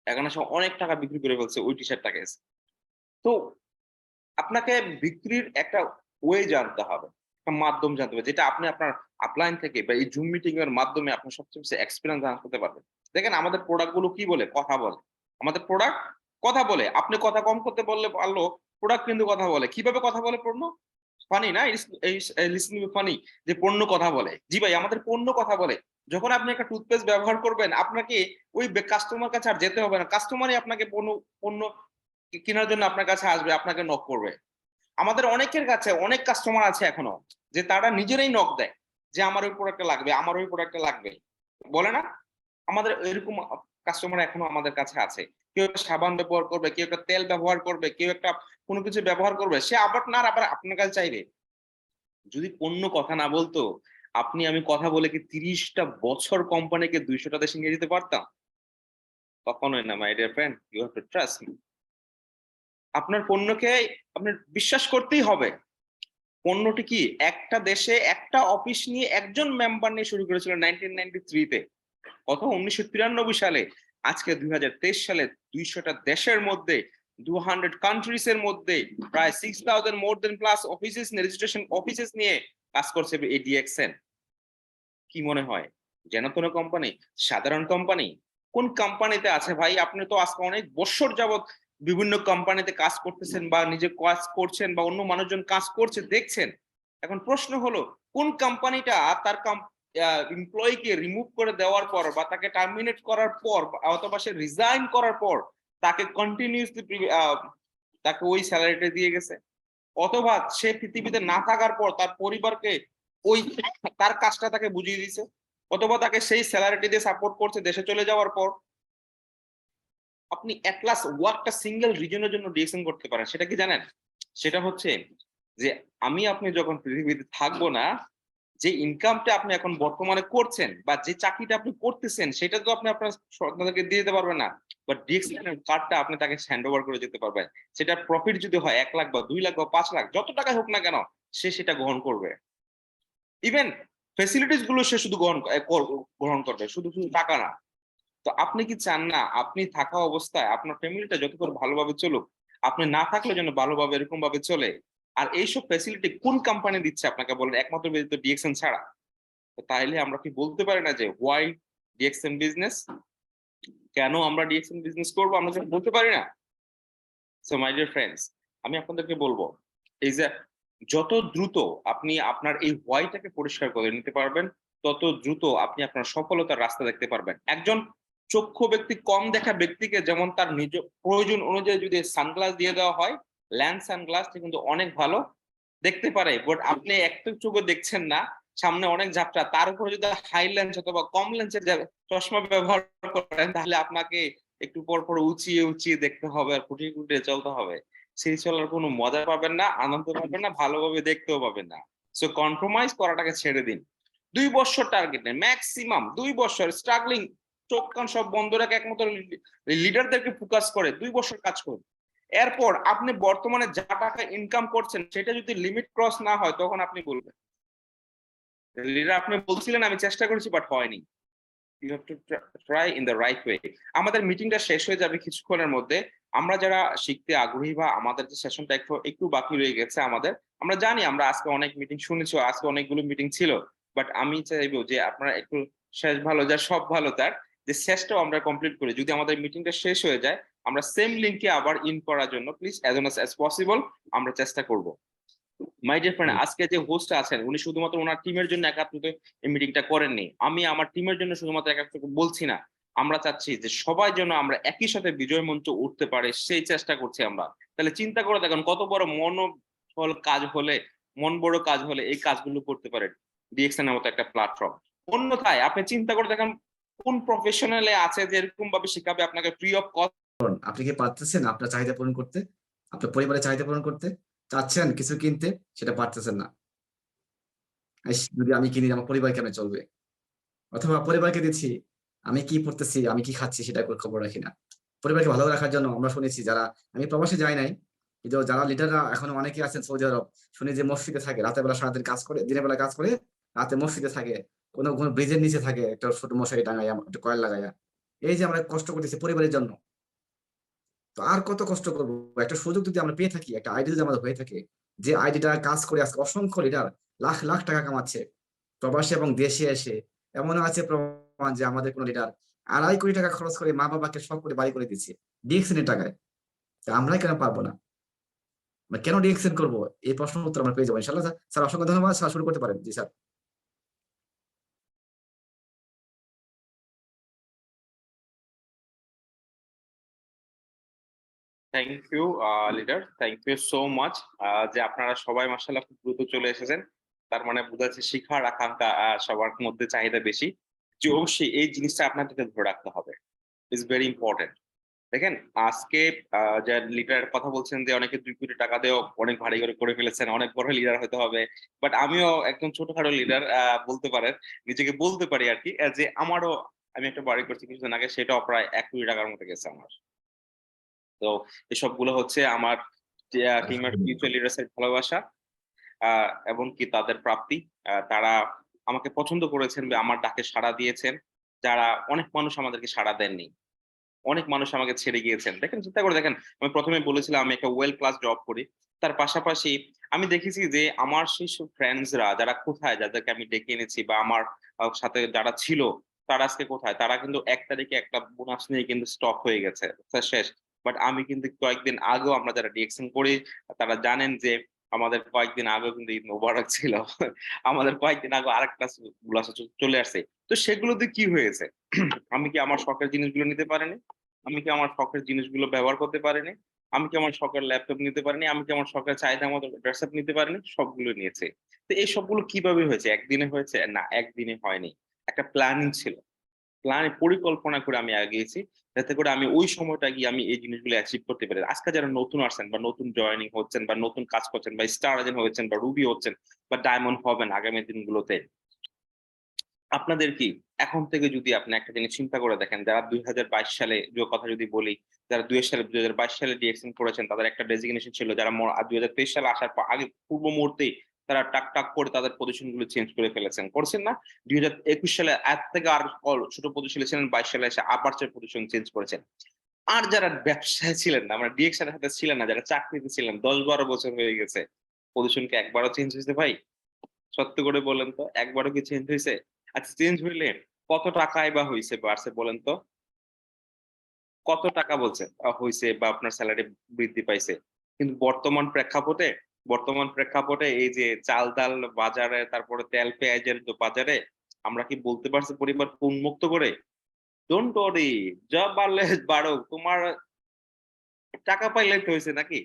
এখন সে অনেক টাকা বিক্রি করে ফেলছে ওই টি-শার্টটাকে। তো আপনাকে বিক্রির একটা ওয়ে জানতে হবে, একটা মাধ্যম জানতে হবে, যেটা আপনি আপনার আপলাইন থেকে বা এই জুম মিটিং এর মাধ্যমে আপনার সবচেয়ে বেশি এক্সপেরিয়েন্স দান করতে পারবেন। দেখেন আমাদের প্রোডাক্ট গুলো কি বলে, কথা বলে। আমাদের প্রোডাক্ট কথা বলে। আপনি কথা কম করতে বললে পারলো, প্রোডাক্ট কিন্তু কথা বলে। কিভাবে কথা বলে পণ্য? ফানি না? লিসনিং ফানি যে পণ্য কথা বলে। জি ভাই, আমাদের পণ্য কথা বলে। যখন আপনি একটা টুথপেস্ট ব্যবহার করবেন, আপনাকে ওই কাস্টমার কাছে আর যেতে হবে না। কাস্টমারই আপনাকে পণ্য কেনার জন্য আপনার কাছে আসবে, আপনাকে নক করবে। আমাদের অনেকের কাছে অনেক কাস্টমার আছে এখনো, যে তারা নিজেরাই নক দেয় যে আমার ওই প্রোডাক্টটা লাগবে, আমার ওই প্রোডাক্টটা লাগবে, বলে না? আমাদের এরকম কাস্টমার এখনো আমাদের কাছে আছে। কেউ একটা সাবান ব্যবহার করবে, কেউ একটা তেল ব্যবহার করবে, কেউ একটা কোনো কিছু ব্যবহার করবে, সে আবার আপনার কাছে চাইবে। যদি পণ্য কথা না বলতো, আমি কথা বলে কি 30টা বছর কোম্পানিকে 200টা দেশে নিয়ে যেতে পারতাম? কখনোই না my dear friend, you have to trust me. আপনার পণ্যকে আপনার বিশ্বাস করতেই হবে। পণ্যটি কি একটা দেশে একটা অফিস নিয়ে একজন মেম্বার নিয়ে শুরু করেছিল 1993 তে, কত 1993 সালে। আজকে 2023 সালে 200টা দেশের মধ্যে 200 কান্ট্রিজ এর মধ্যে প্রায় 6000 মোর দেন প্লাস অফিসেস রেজিস্ট্রেশন অফিসেস নিয়ে কাজ করছে এডিএক্সএন। কি মনে হয় জেনাতন কোম্পানি? সাধারণ কোম্পানি? কোন কোম্পানিতে আছে ভাই? আপনি তো আজকে অনেক বছর যাবত বিভিন্ন কোম্পানিতে কাজ করতেছেন বা নিজে কাজ করছেন বা অন্য মানুষজন কাজ করছে দেখছেন। এখন প্রশ্ন হলো, কোন কোম্পানিটা তার এমপ্লয়িকে রিমুভ করে দেওয়ার পর বা তাকে টার্মিনেট করার পর অথবা সে রিজাইন করার পর তাকে কন্টিনিউসলি তাকে ওই স্যালারিটা দিয়ে গেছে? অথবা সে পৃথিবীতে না থাকার পর তার পরিবারকে ওই তার কাজটা তাকে বুঝিয়ে দিয়েছে, অথবা তাকে সেই স্যালারিটি দিয়ে সাপোর্ট করছে দেশে চলে যাওয়ার পর। আপনি এট লাস্ট ওয়ার্কটা সিঙ্গেল রিজনের জন্য ডিএক্সএন করতে পারেন, সেটা কি জানেন? সেটা হচ্ছে যে আপনি যখন পৃথিবীতে থাকবো না, যে ইনকামটা আপনি এখন বর্তমানে করছেন বা যে চাকরিটা আপনি করতেছেন সেটা তো আপনি আপনার সন্তানদেরকে দিয়ে দিতে পারবেন না, বাট ডিএক্সএন এর কার্ডটা আপনি তাকে হ্যান্ড ওভার করে যেতে পারবেন। সেটা প্রফিট যদি হয় 1 লাখ বা 2 লাখ বা 5 লাখ, যত টাকাই হোক না কেন, সে সেটা গ্রহণ করবে। ইভেন ফ্যাসিলিটিস গুলো সে শুধু গ্রহণ করবে, শুধু টাকা না। তো আপনি কি চান না আপনি থাকা অবস্থায় আপনার ফ্যামিলিটা যত করে ভালোভাবে চলুক, আপনি না থাকলে যেন ভালোভাবে এরকম ভাবে চলে? আর এইসব ফ্যাসিলিটি কোন কোম্পানি দিচ্ছে আপনাকে বলেন, একমাত্র ব্যতীত ডিএক্সএন ছাড়া? তো তাইলে আমরা কি বলতে পারি না যে হোয়াই ডিএক্সএন বিজনেস? কেন আমরা ডিএক্সএন বিজনেস করবো, আমরা বলতে পারি না? সো মাই ডিয়ার ফ্রেন্ডস, আমি আপনাদেরকে বলবো, এই যে যত দ্রুত আপনি আপনার এই হোয়াইটাকে পরিষ্কার করে নিতে পারবেন, তত দ্রুত আপনি আপনার সফলতার রাস্তা দেখতে পারবেন। একজন চক্ষু ব্যক্তি, কম দেখা ব্যক্তিকে যেমন তার নিজ প্রয়োজন অনুযায়ী যদি সানগ্লাস দিয়ে দেওয়া হয়, লেন্স সানগ্লাস কিন্তু অনেক ভালো দেখতে পারে, বাট আপনি একটা চোখে দেখছেন না, সামনে অনেক ঝাপটা, তার উপরে যদি হাই লেন্স অথবা কম লেন্সের চশমা ব্যবহার করেন, তাহলে আপনাকে একটু পর পর উঁচিয়ে দেখতে হবে আর খুঁটিয়ে খুঁটিয়ে চলতে হবে। সেই চলার কোনো মজা পাবেন না, আনন্দ পাবেন না, ভালোভাবে দেখতেও পাবেন না। সো কম্প্রোমাইজ করাটাকে ছেড়ে দিন। 2 বছর টার্গেট নেন, ম্যাক্সিমাম 2 বছর স্ট্রাগলিং, চোখ কান সব বন্ধ রেখে একমাত্র লিডারদেরকে ফোকাস করে 2 বছর কাজ করুন। এরপর আপনি বর্তমানে যা টাকা ইনকাম করছেন সেটা যদি লিমিট ক্রস না হয়, তখন আপনি বলবেন। লিডার আপনি বলছিলেন আমি চেষ্টা করেছি বাট হয়নি। You have to try in the right way. আমাদের মিটিংটা শেষ হয়ে যাবে কিছুক্ষণের মধ্যে। আমরা যারা শিখতে আগ্রহী বা আমাদের যে সেশনটা একটু বাকি রয়ে গেছে আমাদের, আমরা জানি আমরা আজকে অনেক মিটিং শুনেছি, আজকে অনেকগুলো মিটিং ছিল, বাট আমি চাইবো যে আপনারা একটু শেষ ভালো যার সব ভালো তার, যে শেষটাও আমরা কমপ্লিট করি। যদি আমাদের মিটিংটা শেষ হয়ে যায়, আমরা সেম লিঙ্কে আবার ইন করার জন্য please as soon as possible আমরা চেষ্টা করব। মাই ডিয়ার ফ্রেন্ড, আজকে যে হোস্ট আছেন উনি শুধুমাত্র ওনার টিমের জন্য একাত্রিত এই মিটিংটা করেননি। আমি আমার টিমের জন্য শুধুমাত্র একাত্রিত বলছি না, আমরা চাচ্ছি যে সবাই যেন আমরা একই সাথে বিজয় মঞ্চ উঠতে পারে সেই চেষ্টা করছি আমরা। তাহলে চিন্তা করে দেখেন কত বড় মনোবল কাজ হলে, মন বড় কাজ হলে এই কাজগুলো করতে পারেন ডিএক্সএন এর মতো একটা প্ল্যাটফর্ম। অন্যথায় আপনি চিন্তা করে দেখেন কোন প্রফেশনালে আছে যে এরকম ভাবে শিখাবে আপনাকে ফ্রি অফ কস্ট। আপনি কি পারতেছেন আপনার চাহিদা পূরণ করতে, আপনার পরিবারের চাহিদা পূরণ করতে? চাচ্ছেন কিছু কিনতে, সেটা পারতেছেন না। যদি আমি কিনি আমার পরিবার কেমন চলবে? অথবা পরিবারকে দিচ্ছি, আমি কি পড়তেছি, আমি কি খাচ্ছি সেটা খবর রাখি না। পরিবারকে ভালো রাখার জন্য আমরা শুনেছি, যারা, আমি প্রবাসে যাই নাই, কিন্তু যারা লিডাররা এখনো অনেকে আছেন সৌদি আরব, শুনি যে মসজিদে থাকে, রাতের বেলা সারাদিন কাজ করে, দিনের বেলা কাজ করে, রাতে মসজিদে থাকে, কোনো কোনো ব্রিজের নিচে থাকে, একটা ছোট মশারি টাঙাইয়া, একটা কয়েল লাগাইয়া। এই যে আমরা কষ্ট করতেছি পরিবারের জন্য, তো আর কত কষ্ট করবো? একটা সুযোগ যদি আমরা পেয়ে থাকি, একটা আইডি যদি আমাদের হয়ে থাকে, যে আইডিটা কাজ করে আজকে অসংখ্য লিডার লাখ লাখ টাকা কামাচ্ছে প্রবাসী এবং দেশে এসে। এমনও আছে প্রমাণ যে আমাদের কোন লিডার 2.5 কোটি টাকা খরচ করে মা বাবাকে সব করে বাড়ি করে দিচ্ছে ডিএক্সএন এর টাকায়। তা আমরা কেন পারবো না? আমরা কেন ডিএক্সএন করবো? এই প্রশ্নের উত্তর আমরা পেয়ে যাবো ইনশাল্লাহ। স্যার অসংখ্য ধন্যবাদ, স্যার শুরু করতে পারেন। জি sir. Thank you leader, thank you so much. যে আপনারা সবাই মাশাআল্লাহ খুব দ্রুত চলে এসেছেন, তার মানে বোঝা যাচ্ছে শিক্ষার আকাঙ্ক্ষা সবার মধ্যে চাহিদা বেশি। যে অবশ্যই এই জিনিসটা আপনাদেরকে ধরে রাখতে হবে, ইজ ভেরি ইম্পর্টেন্ট। দেখেন আজকে যে লিডার কথা বলছেন যে অনেকে 2 কোটি টাকা দিয়েও অনেক ভারী করে ফেলেছেন, অনেক বড় লিডার হতে হবে। বাট আমিও একদম ছোটখাটো লিডার বলতে পারেন, নিজেকে বলতে পারি আর কি, যে আমারও, আমি একটা বাড়ি করছি কিছুদিন আগে, সেটাও প্রায় 1 কোটি টাকার মতো গেছে আমার। তো এসবগুলো হচ্ছে আমার টিমের ফিউচার লিডার্স এর ভালোবাসা এবং কি তাদের প্রাপ্তি। তারা আমাকে পছন্দ করেছেন, আমার ডাকে সাড়া দিয়েছেন, যারা অনেক মানুষ আমাদেরকে সাড়া দেননি। অনেক মানুষ আমাকে ছেড়ে গিয়েছেন। দেখেন, চিন্তা করে দেখেন, আমি প্রথমে বলেছিলাম আমি একটা ওয়েল ক্লাস জব করি। তার পাশাপাশি আমি দেখেছি যে আমার সেইসব ফ্রেন্ডসরা যারা কোথায়, যাদেরকে আমি ডেকে এনেছি বা আমার সাথে যারা ছিল, তারা আজকে কোথায়? তারা কিন্তু ১ তারিখে একটা বোনাস নিয়ে কিন্তু স্টক হয়ে গেছে। শেষ। বাট আমি কিন্তু কয়েকদিন আগেও, আমরা যারা ডিএক্সএন করি তারা জানেন যে আমাদের কয়েকদিন আগেও কিন্তু ঈদ মোবারক ছিল। আমাদের কয়েকদিন আগে আরেকটা বোনাস চলে আসছে। তো সেগুলোতে কি হয়েছে? আমি কি আমার শখের জিনিসগুলো নিতে পারিনি? আমি কি আমার শখের জিনিসগুলো ব্যবহার করতে পারিনি? আমি কি আমার শখের ল্যাপটপ নিতে পারিনি? আমি কি আমার শখের চাহিদা মতো ড্রেস আপ নিতে পারিনি? সবগুলো নিয়েছি। তো এই সবগুলো কিভাবে হয়েছে? একদিনে হয়েছে? না, একদিনে হয়নি। একটা প্ল্যানিং ছিল। পরিকল্পনা করে আমি এগিয়েছি, যাতে করে আমি ওই সময়টা গিয়ে আমি এই জিনিসগুলো অ্যাচিভ করতে পারি। আজকে যারা নতুন আসছেন বা নতুন জয়েনিং হচ্ছেন বা নতুন কাজ করছেন বা স্টার এজেন্ট হয়েছেন বা রুবি হচ্ছেন বা ডায়মন্ড হবেন আগামী দিনগুলোতে, আপনাদের কি এখন থেকে যদি আপনি একটা জিনিস চিন্তা করে দেখেন, যারা 2022 সালে কথা যদি বলি, যারা 2022 সালে ডিএক্সএন করেছেন তাদের একটা ডেজিগনেশন ছিল, যারা 2023 সালে আসার পর আগে পূর্ব মুহূর্তেই তারা টাক করে তাদের পজিশন গুলো চেঞ্জ করে ফেলেছেন, করছেন না? 2021 সালে এর থেকে আর ছোট পজিশনে ছিলেন, 22 সালে এসে আবার পজিশন চেঞ্জ করেছেন। আর যারা ব্যবসায় ছিলেন না, আমরা ডিএক্সএন এর সাথে ছিলেন না, যারা চাকরিতে ছিলেন 10-12 বছর হয়ে গেছে, পজিশন কি একবারও চেঞ্জ হয়েছে ভাই? সত্য করে বলেন তো, একবারও কি চেঞ্জ হইছে? আচ্ছা, চেঞ্জ হইলে কত টাকায় বা হইছে বাড়ছে বলেন তো? কত টাকা বলছেন হইছে বা আপনার সেলারি বৃদ্ধি পাইছে? কিন্তু বর্তমান প্রেক্ষাপটে এই যে চাল-ডাল বাজারে, তারপরে তেল পেঁয়াজের বাজারে আমরা কি বলতে পারছি পরিবারকে উন্মুক্ত করে? ডোন্ট ওয়ারি, যা বাড়লে বাড়ুক, তোমার টাকা পাইলেই তো হইছে নাকি?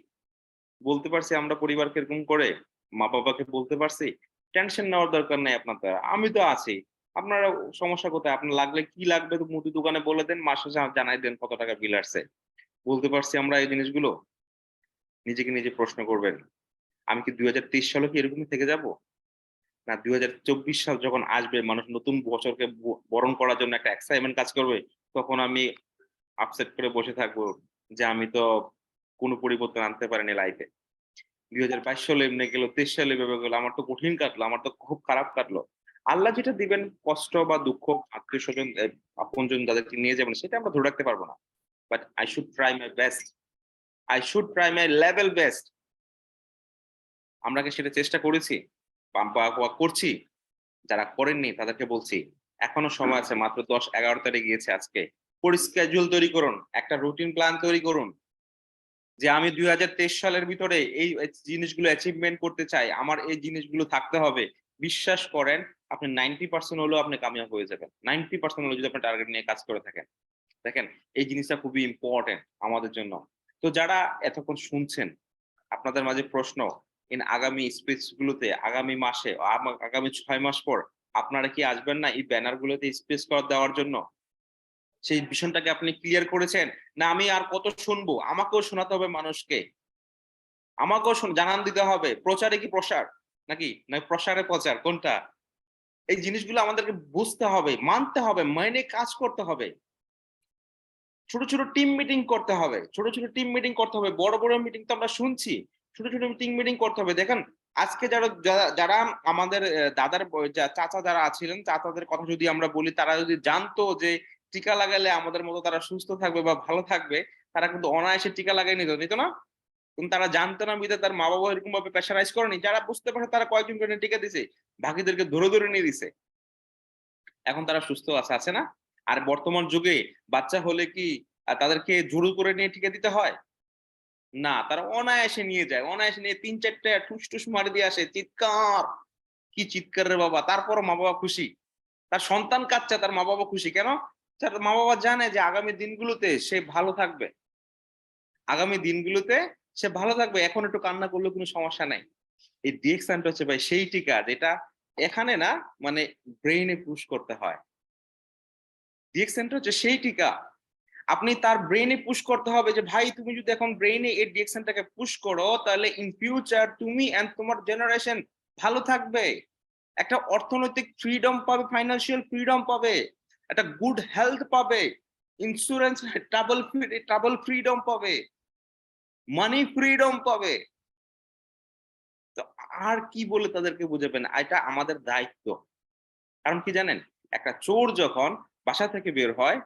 বলতে পারছি আমরা পরিবারকে এরকম করে? মা-বাবাকে বলতে পারছি? টেনশন নেওয়ার দরকার নাই আপনাদের। আমি তো আছি। আপনারা সমস্যা কোথায়? আপনার লাগলে কি লাগবে তো মুদি দোকানে বলে দেন, মাস শেষে জানাই দেন কত টাকা বিল আসছে। বলতে পারছি আমরা এই জিনিসগুলো? নিজেকে নিজে প্রশ্ন করবেন। আমি কি 2023 সালেও কি এরকমই থেকে যাব? না 2024 সাল যখন আসবে, মানুষ নতুন বছরকে বরণ করার জন্য একটা এক্সাইটমেন্ট কাজ করবে, তখন আমি আপসেট করে বসে থাকবো যে আমি তো কোনো পরিবর্তন আনতে পারিনি লাইফে। 2022 সালে এমনি গেল, 23 সালে এভাবে গেল। আমার তো কঠিন কাটলো, আমার তো খুব খারাপ কাটলো। আল্লাহ যেটা দিবেন, কষ্ট বা দুঃখ, আত্মীয়স্বজন, আপনজন যাদেরকে নিয়ে যাবেন, সেটা আমরা ধরে রাখতে পারবো না। But I should try my best. I should try my level best. আমরা কি সেটা চেষ্টা করেছি? বা করছি? যারা করেননি তাদেরকে বলছি, এখনো সময় আছে, মাত্র 10-11 তারিখ গিয়েছে আজকে। স্কেজুয়াল তৈরি করুন, একটা রুটিন প্ল্যান তৈরি করুন যে আমি 2023 সালের ভিতরে এই জিনিসগুলো অ্যাচিভমেন্ট করতে চাই, আমার এই জিনিসগুলো থাকতে হবে। বিশ্বাস করেন আপনি 90% হলেও আপনি কামিয়াব হয়ে যাবেন। 90% হলেও যদি আপনি টার্গেট নিয়ে কাজ করে থাকেন। দেখেন এই জিনিসটা খুবই ইম্পর্টেন্ট আমাদের জন্য। তো যারা এতক্ষণ শুনছেন, আপনাদের মাঝে প্রশ্ন, আগামী স্পেস গুলোতে আগামী মাসে আগামী 6 মাস পর আপনারা কি আসবেন না এই ব্যানার গুলোতে স্পেস কর দেওয়ার জন্য? সেই বিষয়টাকে আপনি ক্লিয়ার করেছেন? না আমি আর কত শুনবো? আমাকেও শোনাতে হবে মানুষকে। আমাকেও জানান দিতে হবে। প্রচারে কি প্রসার? নাকি? না প্রসারে প্রচার কোনটা? এই জিনিসগুলো আমাদেরকে বুঝতে হবে, মানতে হবে, মেনে কাজ করতে হবে। ছোট, ছোট টিম মিটিং করতে হবে। ছোট, ছোট টিম মিটিং করতে হবে। বড়, বড় মিটিং তো আমরা শুনছি। ছোট, ছোট টিম মিটিং করতে হবে। দেখেন আজকে যারা আমাদের দাদার চাচা যারা আছিলেন, চাচাদের কথা যদি আমরা বলি, তারা যদি জানতো যে টিকা লাগালে আমাদের মতো তারা সুস্থ থাকবে বা ভালো থাকবে, তারা কিন্তু অনায়াসে টিকা লাগাই নিত না? কিন্তু তারা জানতো না বিধায় তার মা-বাবা এরকম ভাবে প্রেশারাইজ করেনি। যারা বুঝতে পারে তারা কয়েকজনকে টিকা দিছে। বাকিদেরকে ধরে নিয়ে দিছে। এখন তারা সুস্থ আছে না? আর বর্তমান যুগে বাচ্চা হলে কি তাদেরকে জোর করে নিয়ে টিকা দিতে হয়? না, তারা অনায়াসে নিয়ে যায়। অনায়াসে নিয়ে ৩-৪ টা ঠুস মারি দিয়ে আসে। চিৎকার! কি চিৎকার রে বাবা! তারপরও মা-বাবা খুশি। তার সন্তান কাচ্চা, তার মা-বাবা খুশি। কেন? তার মা-বাবা জানে যে আগামী দিনগুলোতে সে ভালো থাকবে। আগামী দিনগুলোতে সে ভালো থাকবে। এখন একটু কান্না করলেও কোনো সমস্যা নাই। এই ডিএক্সানটা হচ্ছে ভাই সেই টিকা যেটা এখানে না মানে ব্রেইনে পুশ করতে হয়। ডিএক্সানটা হচ্ছে সেই টিকা। আপনি তার ব্রেইনে পুশ করতে হবে যে ভাই তুমি যদি এখন ব্রেইনে এই ডিরেকশনটাকে পুশ করো তাহলে ইন ফিউচার তুমি এন্ড তোমার জেনারেশন ভালো থাকবে, একটা অর্থনৈতিক ফ্রিডম পাবে, ফাইন্যান্সিয়াল ফ্রিডম পাবে, একটা গুড হেলথ পাবে, ইন্স্যুরেন্স ট্রাভেল ফ্রিডম পাবে, মানি ফ্রিডম পাবে। তো আর কি বলে তাদেরকে বুঝাবেন? এটা আমাদের দায়িত্ব। কারণ কি জানেন, একটা চোর যখন বাসা থেকে বের হয়,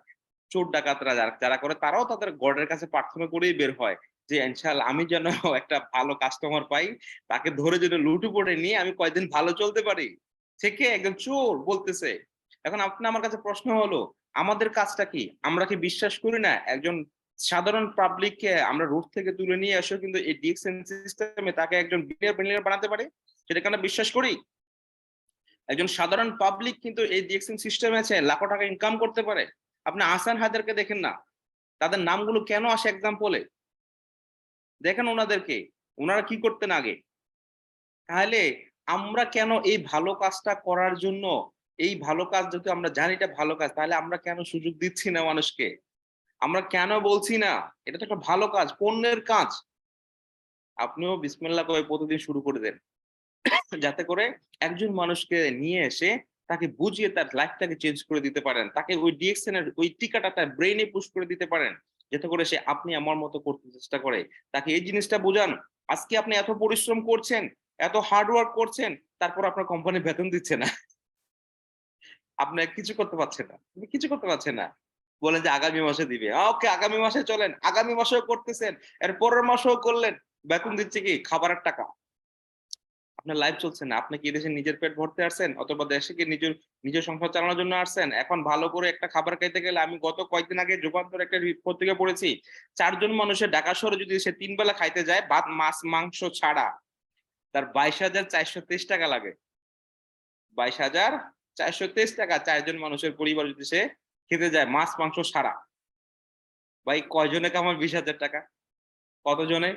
চোর ডাকাতরা যারা করে তারাও তাদের গডের কাছে প্রার্থনা করেই বের হয় যে ইনশাআল্লাহ আমি যেন একটা ভালো কাস্টমার পাই, তাকে ধরে যেন লুটু করে নিয়ে আমি কয়দিন ভালো চলতে পারি। থেকে একদম চোর বলতেছে। এখন আপনি আমার কাছে প্রশ্ন হলো আমাদের কাজটা কি? আমরা কি বিশ্বাস করি না একজন সাধারণ পাবলিককে আমরা রুট থেকে তুলে নিয়ে এসেও কিন্তু এই ডিএক্সএন সিস্টেমে তাকে একজন বিলিয়নিয়ার বানাতে পারে? সেটাকে আমরা বিশ্বাস করি? একজন সাধারণ পাবলিক কিন্তু এই ডিএক্সএন সিস্টেমে আছে লাখো টাকা ইনকাম করতে পারে। আপনি আহসান হায়দারকে দেখেন না, তাদের নামগুলো কেন আসে এক্সাম্পলে? দেখেন ওনাদেরকে, ওনারা কি করতেন আগে? তাহলে আমরা কেন এই ভালো কাজটা করার জন্য, এই ভালো কাজ যদি আমরা জানি এটা ভালো কাজ, তাহলে আমরা কেন সুযোগ দিচ্ছি না মানুষকে? আমরা কেন বলছি না এটা তো একটা ভালো কাজ, পণ্যের কাজ? আপনিও বিসমিল্লাহ করে প্রতিদিন শুরু করে দেন। যাতে করে একজন মানুষকে নিয়ে এসে তাকে বুঝিয়ে তার লাইফটাকে চেঞ্জ করে দিতে পারেন। তাকে ওই ডিএক্সএন এর ওই টিকাটা তার ব্রেইনে পুশ করে দিতে পারেন। যাতে করে সে আপনি আমার মতো করতে চেষ্টা করে। তাকে এই জিনিসটা বুঝান। আজকে আপনি এত পরিশ্রম করছেন, এত হার্ড ওয়ার্ক করছেন, তারপর আপনার কোম্পানি বেতন দিচ্ছে না। আপনি কিছু করতে পারছেন না। আপনি কিছু করতে পারছেন না। বলেন যে আগামী মাসে দিবে। ওকে আগামী মাসে চলেন। আগামী মাসেও করতেছেন। এর পরের মাসেও করলেন। বেতন দিচ্ছে কি? খাবারের টাকা। আপনার লাইফ চলছে না। আপনি কি দেশে নিজের পেট ভরতে আসছেন? অথবা দেশে কি নিজের সংসার চালানোর জন্য আসছেন? এখন ভালো করে একটা খাবার খাইতে গেলে আমি গত কয়েকদিন আগে যুগান্তর একটা পত্রিকা পড়েছি। ৪ জন মানুষের ঢাকা শহরে যদি সে ৩ বেলা খাইতে যায় ভাত, মাছ, মাংস ছাড়া তার ২২,৪২৩ টাকা লাগে। ২২,৪২৩ টাকা ৪ জন মানুষের পরিবার যদি সে খেতে যায় মাছ, মাংস ছাড়া। ভাই কয়জনে কামায় ২০,০০০ টাকা? কতজনে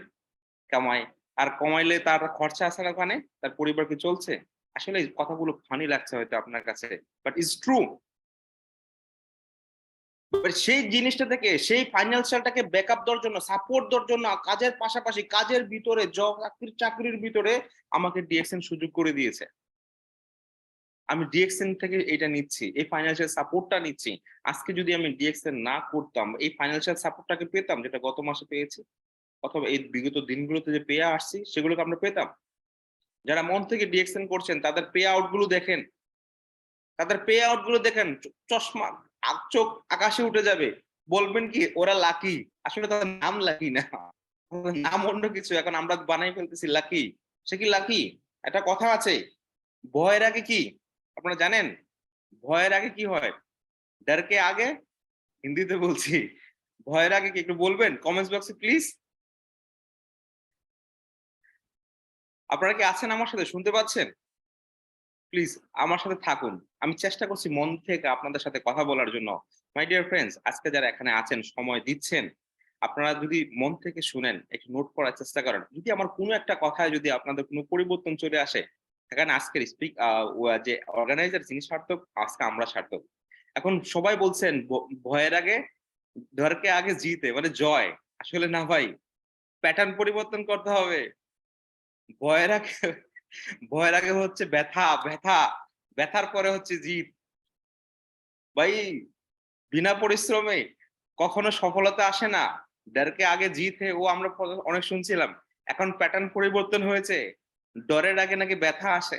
কামায়? আর কমাইলে তার খরচা আছে না ওখানে? তার পরিবার কি চলছে? আসলে এই কথাগুলো ফানি লাগছে হয়তো আপনার কাছে। But it's true. বাট সেই জিনিসটা থেকে সেই ফাইন্যান্সিয়ালটাকে ব্যাকআপ দেওয়ার জন্য, সাপোর্ট দেওয়ার জন্য কাজের পাশাপাশি কাজের ভিতরে চাকরির ভিতরে আমাকে ডিএক্সএন সুযোগ করে দিয়েছে। আমি ডিএক্সএন থেকে এটা নিচ্ছি। এই ফাইন্যান্সিয়াল সাপোর্টটা নিচ্ছি। আজকে যদি আমি ডিএক্সএন না করতাম, এই ফাইন্যান্সিয়াল সাপোর্টটাকে পেতাম যেটা গত মাসে পেয়েছি অথবা এই বিগত দিনগুলোতে যে পেয়ে আসছি সেগুলোকে আমরা পেতাম। যারা মন থেকে ডিএক্সএন করছেন তাদের পে আউট গুলো দেখেন। তাদের পে আউট গুলো দেখেন, চশমা চোখ আকাশে উঠে যাবে। বলবেন কি ওরা লাকি? আসলে তাদের নাম লাকি না। নাম অন্য কিছু। এখন আমরা বানাই ফেলতেছি লাকি। সে কি লাকি? একটা কথা আছে, ভয়ের আগে কি? আপনারা জানেন? ভয়ের আগে কি হয়? ডর কে আগে হিন্দিতে বলছি। ভয়ের আগে কি একটু বলবেন কমেন্টস বক্সে প্লিজ? আপনারা কি আছেন আমার সাথে, শুনতে পাচ্ছেন? প্লিজ আমার সাথে থাকুন। আমি চেষ্টা করছি মন থেকে আপনাদের সাথে কথা বলার জন্য। মাই ডিয়ার ফ্রেন্ডস, আজকে যারা এখানে আছেন, সময় দিচ্ছেন, আপনারা যদি মন থেকে শুনেন, একটু নোট করার চেষ্টা করেন। যদি আমার কোনো একটা কথায় যদি আপনাদের কোনো পরিবর্তন চলে আসে, এখানে আজকের যে অর্গানাইজার যিনি সার্থক, আজকে আমরা সার্থক। এখন সবাই বলছেন ভয়ের আগে ডরকে আগে জিতে মানে জয়। আসলে না ভাই, প্যাটার্ন পরিবর্তন করতে হবে। ভয়ের আগে ভয়ের আগে হচ্ছে ব্যথা, ব্যথা, ব্যথার পরে হচ্ছে জিত। ভাই বিনা পরিশ্রমে কখনো সফলতা আসে না। ডরকে আগে জিত ও আমরা অনেক শুনছিলাম। এখন প্যাটার্ন পরিবর্তন হয়েছে। ডরের আগে নাকি ব্যথা আসে।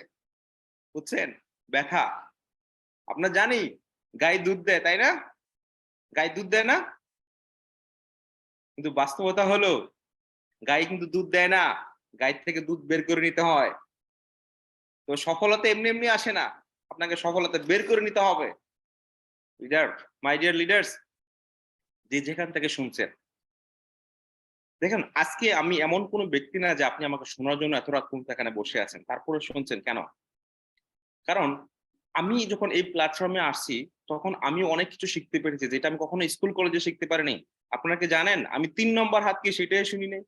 বুঝছেন? ব্যথা। আমরা জানি গায়ে দুধ দেয়, তাই না? গায়ে দুধ দেয় না? কিন্তু বাস্তবতা হলো গায়ে কিন্তু দুধ দেয় না। গায়ে থেকে দুধ বের করে নিতে হয়। তো সফলতা এমনি এমনি আসে না। আপনাকে সফলতা বের করে নিতে হবে। লিডার, মাই ডিয়ার লিডার্স, যে যেখান থেকে শুনছেন, দেখেন আজকে আমি এমন কোন ব্যক্তি না যে আপনি আমাকে শোনার জন্য এত রাত পর্যন্ত এখানে বসে আছেন, তারপরে শুনছেন কেন? কারণ আমি যখন এই প্ল্যাটফর্মে আসছি তখন আমি অনেক কিছু শিখতে পেরেছি যেটা আমি কখনো স্কুল কলেজে শিখতে পারিনি। আপনারা কি জানেন আমি ৩ নম্বর হাত কি সেটাই শুনি নাই।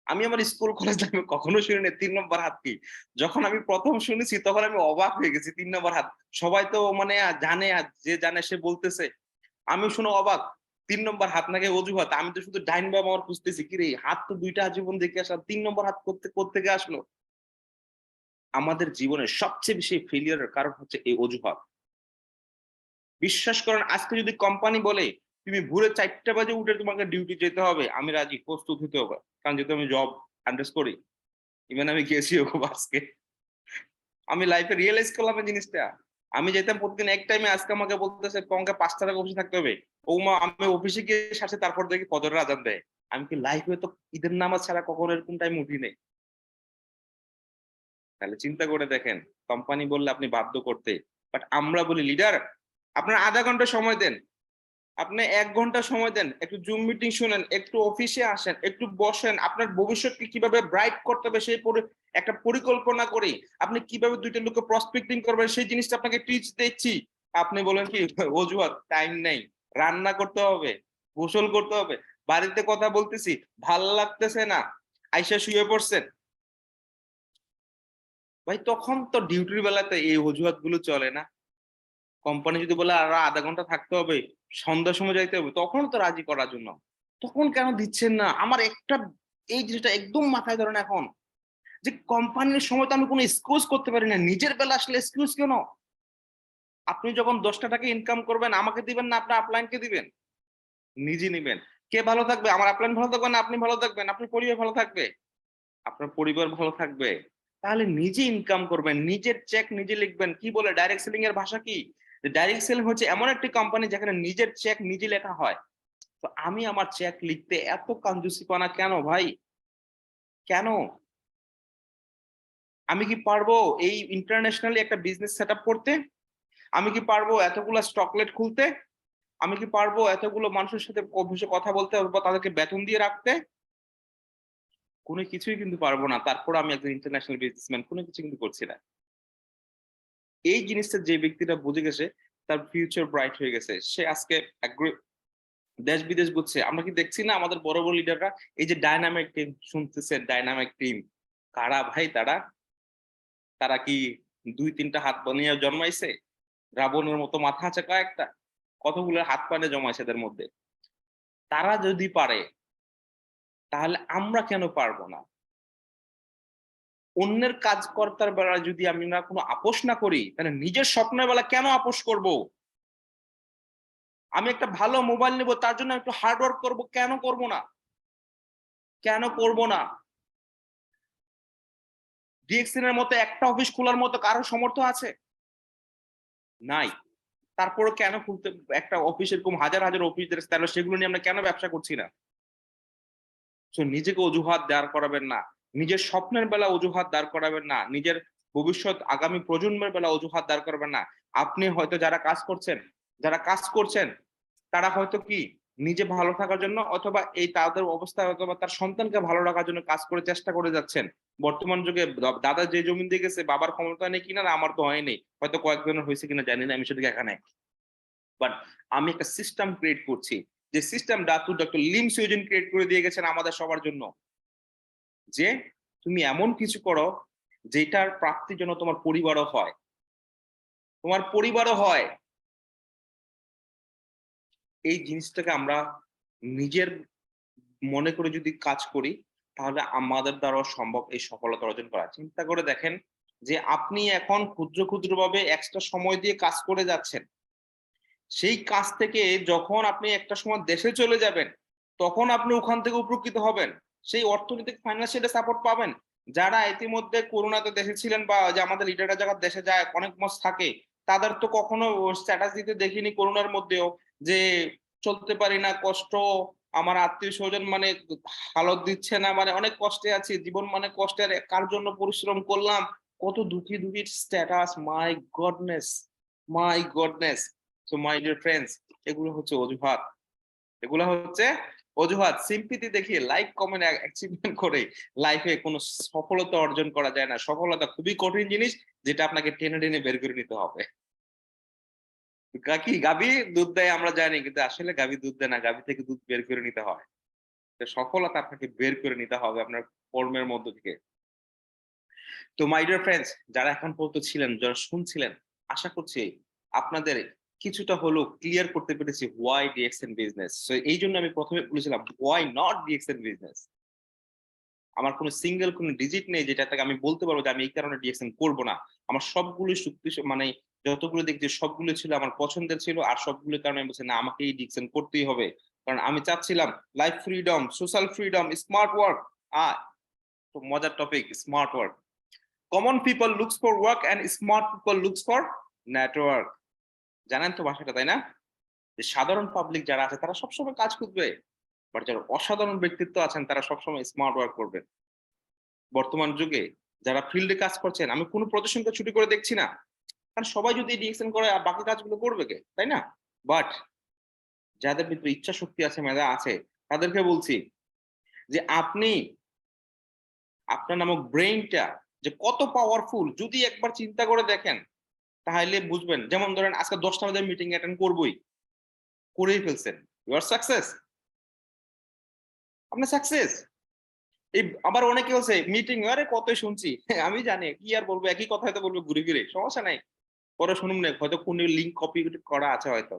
আমি আমার স্কুল কলেজে আমি কখনো শুনি নাই ৩ নম্বর হাত কি। যখন আমি প্রথম শুনেছি তখন আমি অবাক হয়ে গেছি ৩ নম্বর হাত। সবাই তো মানে জানে, যে জানে সে বলতেছে। আমি শুনে অবাক। ৩ নম্বর হাত নাকি অজুহাত। আমি তো শুধু ডাইন বাম আমার খুঁজতেছি কি রে, হাত তো ২টা জীবন দেখে আসলাম, ৩ নম্বর হাত কোত্থেকে আসলো? আমাদের জীবনের সবচেয়ে বেশি ফেলিয়ারের কারণ হচ্ছে এই অজুহাত। বিশ্বাস করেন আজকে যদি কোম্পানি বলে তুমি ভোরে ৪টা বাজে উঠে তোমাকে ডিউটি যেতে হবে, আমি রাজি, প্রস্তুত হতে হবে। কারণ যেহেতু আমি জব আন্ডারস্ট্যান্ড করি, ইভেন আমি গেছিও খুব আজকে। আমি লাইফে রিয়েলাইজ করলাম এই জিনিসটা। আমি যেতাম প্রতিদিন এক টাইমে, আজকে আমাকে বলতেছে তোমাকে ৫টা থেকে অফিসে থাকতে হবে। ও মা, আমি অফিসে গিয়ে সাথে তারপর দেখি ফজরের আজান দেয়। আমি কি লাইফে তো ঈদের নামাজ ছাড়া কখনো এরকম টাইম উঠি নাই। তাহলে চিন্তা করে দেখেন, কোম্পানি বললে আপনি বাধ্য করতে, বাট আমরা বলি লিডার আপনার আধা ঘন্টা সময় দেন, আপনি ১ ঘন্টা সময় দেন, একটু জুম মিটিং শুনেন, একটু অফিসে আসেন, একটু বসেন, আপনার ভবিষ্যৎকে কিভাবে ব্রাইট করতে হবে সেই একটা পরিকল্পনা করি। আপনি কিভাবে ২টা লোককে প্রসপেক্টিং করবেন সেই জিনিসটা আপনাকে টিচ দিচ্ছি। আপনি বলেন কি অজুহাত, টাইম নেই, রান্না করতে হবে, গোসল করতে হবে, বাড়িতে কথা বলতেছি, ভাল লাগতেছে না, আইসা শুয়ে পড়ছেন। ভাই তখন তো ডিউটির বেলাতে এই অজুহাত গুলো চলে না। কোম্পানি যদি বলে আরো আধা ঘন্টা থাকতে হবে, সন্ধ্যার সময় যাইতে হবে, তখন তো রাজি করার জন্য। তখন কেন দিচ্ছেন না? আমার একটা এই জিনিসটা একদম মাথায় ধরেন এখন, যে কোম্পানির সময় তো আমি কোনো এক্সকিউজ করতে পারি না, নিজের বেলা আসলে এক্সকিউজ কেন? আপনি যখন ১০টা টাকা ইনকাম করবেন আমাকে দিবেন না আপনার আপলাইনকে দিবেন? নিজে নিবেন। কে ভালো থাকবে? আমার আপলাইন ভালো থাকবে না আপনি ভালো থাকবেন? আপনার পরিবার ভালো থাকবে? আপনার পরিবার ভালো থাকবে। তাহলে নিজে ইনকাম করবেন, নিজের চেক নিজে লিখবেন। কি বলে ডাইরেক্ট সেলিং এর ভাষা কি? ডাইরেক্ট সেলিং হচ্ছে এমন একটি কোম্পানি যেখানে নিজের চেক নিজে লেখা হয়। তো আমি আমার চেক লিখতে এত কাঞ্জুসিপনা কেন ভাই? কেন? আমি কি পারবো এই ইন্টারন্যাশনালি একটা বিজনেস সেটআপ করতে? আমি কি পারবো এতগুলা স্টকলেট খুলতে? আমি কি পারবো এতগুলো মানুষের সাথে অফিসে কথা বলতে বা তাদেরকে বেতন দিয়ে রাখতে? কোনো কিছুই কিন্তু পারবো না। তারপর আমি একজন ইন্টারন্যাশনাল বিজনেসম্যান, কোনো কিছু কিন্তু করছি না। এই জিনিসটা যে ব্যক্তিটা বুঝে গেছে তার ফিউচার ব্রাইট হয়ে গেছে। সে আজকে দেশ বিদেশ বুঝছে। আমরা কি দেখছি না আমাদের বড় বড় লিডাররা, এই যে ডায়নামিক টিম শুনতেছেন, ডায়নামিক টিম কারা ভাই? তারা তারা কি ২-৩টা হাত বানিয়ে জন্মাইছে? রাবণের মতো মাথা আছে কয়েকটা, কতগুলো হাত পানে জমাইছে এদের মধ্যে। তারা যদি পারে তাহলে আমরা কেন পারবো না? অন্যের কাজকর্তার বেলায় যদি আমরা কোনো আপোষ না করি তাহলে নিজের স্বপ্নের বেলা কেন আপোষ করব? আমি একটা ভালো মোবাইল নেব, তার জন্য একটু হার্ড ওয়ার্ক করব, কেন করব না? কেন করব না? ডিএক্সএন এর মতো একটা অফিস খোলার মতো কারো সামর্থ্য আছে? নাই। তারপরেও কেন খুলতে একটা অফিস, এরকম হাজার হাজার অফিস তাহলে সেগুলো নিয়ে আমরা কেন ব্যবসা করছি না? সো নিজেকে অজুহাত দাঁড় করাবেন না। নিজের স্বপ্নের বেলা অজুহাত দাঁড় করাবেন না। নিজের ভবিষ্যৎ আগামী প্রজন্মের বেলা অজুহাত দাঁড় করাবেন না। আপনি হয়তো যারা কাজ করছেন তারা হয়তো কি নিজে ভালো থাকার জন্য অথবা এই তাদের অবস্থায় অথবা তার সন্তানকে ভালো রাখার জন্য কাজ করে চেষ্টা করে যাচ্ছেন। বর্তমান যুগে দাদা যে জমি দিয়ে গেছে বাবার ক্ষমতা নেই কিনা, না আমার তো হয়নি, হয়তো কয়েকজনের হয়েছে কিনা জানি না, আমি সেদিকে একা নাই। বাট আমি একটা সিস্টেম ক্রিয়েট করছি, যে সিস্টেম ডক্টর লিম সুইজেন ক্রিয়েট করে দিয়ে গেছেন আমাদের সবার জন্য, যে তুমি এমন কিছু করো যেটার প্রাপ্তি যেন তোমার পরিবারও হয়, তোমার পরিবারও হয়। এই জিনিসটাকে আমরা নিজের মনে করে যদি কাজ করি, তাহলে আমাদের দ্বারাও সম্ভব এই সফলতা অর্জন করা। চিন্তা করে দেখেন যে আপনি এখন ক্ষুদ্র ক্ষুদ্র ভাবে এক্সট্রা সময় দিয়ে কাজ করে যাচ্ছেন, সেই কাজ থেকে যখন আপনি একটা সময় দেশে চলে যাবেন, তখন আপনি ওখান থেকে উপকৃত হবেন, সেই অর্থনৈতিক ফাইন্যান্সিয়াল সাপোর্ট পাবেন। যারা ইতিমধ্যে করোনাতে দেশে ছিলেন বা যে আমাদের লিডাররা যারা দেশে যায় অনেক মাস থাকে, তাদের তো কখনো স্ট্যাটাস দিতে দেখিনি করোনার মধ্যেও যে চলতে পারি না, কষ্ট, আমার আত্মীয় স্বজন মানে হালত দিচ্ছে না, মানে অনেক কষ্টে আছি, জীবন মানে কষ্টের, কার জন্য পরিশ্রম করলাম, কত দুঃখী দুঃখী status, my goodness, my goodness. So my dear friends, এগুলো হচ্ছে অজুহাত, এগুলো হচ্ছে অজুহাত। সিম্পিতি দেখিয়ে লাইক কমেন্ট অ্যাচিভমেন্ট করে লাইফে কোনো সফলতা অর্জন করা যায় না। সফলতা খুবই কঠিন জিনিস, যেটা আপনাকে টেনে টেনে বের করে নিতে হবে। কি গাভী দুধ দেয় আমরা জানি, কিন্তু আসলে গাভী দুধ দেয় না, গাভী থেকে দুধ বের করে নিতে হয়। সফলতা আপনাকে বের করে নিতে হবে আপনার কর্মের মধ্য থেকে। তো মাই ডিয়ার ফ্রেন্ডস, যারা এখন পর্যন্ত ছিলেন, যারা শুনছিলেন, আশা করছি আপনাদের কিছুটা হলেও ক্লিয়ার করতে পেরেছি হোয়াই ডিএক্সএন বিজনেস। সো এই জন্য আমি প্রথমে বলেছিলাম হোয়াই নট ডিএক্সএন বিজনেস। আমার কোনো সিঙ্গেল কোনো ডিজিট নেই যেটা থেকে আমি বলতে পারবো যে আমি এই কারণে ডিএক্সএন করবো না। আমার সবগুলো শক্তি মানে যতগুলো দেখছি সবগুলো ছিল আমার পছন্দের ছিল, আর সবগুলোর কারণে আমি বলছি না আমাকে এই ডিএক্সএন করতেই হবে। কারণ আমি চাচ্ছিলাম life freedom, social freedom, smart work. তো মজার topic, smart work. Common people looks for work and smart people looks for network. জানেন তো ভাষাটা, তাই না? যে সাধারণ পাবলিক যারা আছে তারা সবসময় কাজ খুঁজবে, বাট যারা অসাধারণ ব্যক্তিত্ব আছেন তারা সবসময় স্মার্ট ওয়ার্ক করবেন। বর্তমান যুগে যারা ফিল্ডে কাজ করছেন, আমি কোনো প্রতিষ্ঠানকে ছুটি করে দেখছি না, কারণ সবাই যদি ডিএক্সএন করে আর বাকি কাজগুলো করবে কে, তাই না? বাট যাদের ভিতরে ইচ্ছা শক্তি আছে, মেধা আছে, তাদেরকে বলছি যে আপনি আপনার নামক ব্রেইনটা যে কত পাওয়ারফুল যদি একবার চিন্তা করে দেখেন, তাহলে বুঝবেন। যেমন ধরেন আজকে 10টা বাজে মিটিং অ্যাটেন্ড করবই, করেই ফেলছেন, ইউ আর সাকসেস, আপনি সাকসেস। এই আবার অনেকে বলছে মিটিং আরে কতই শুনছি, আমি জানি কি আর বলবো, একই কথা হয়তো বলবো ঘুরে ফিরে, সমস্যা নাই, পরে শুনুন না, হয়তো কোন লিঙ্ক কপি করা আছে, হয়তো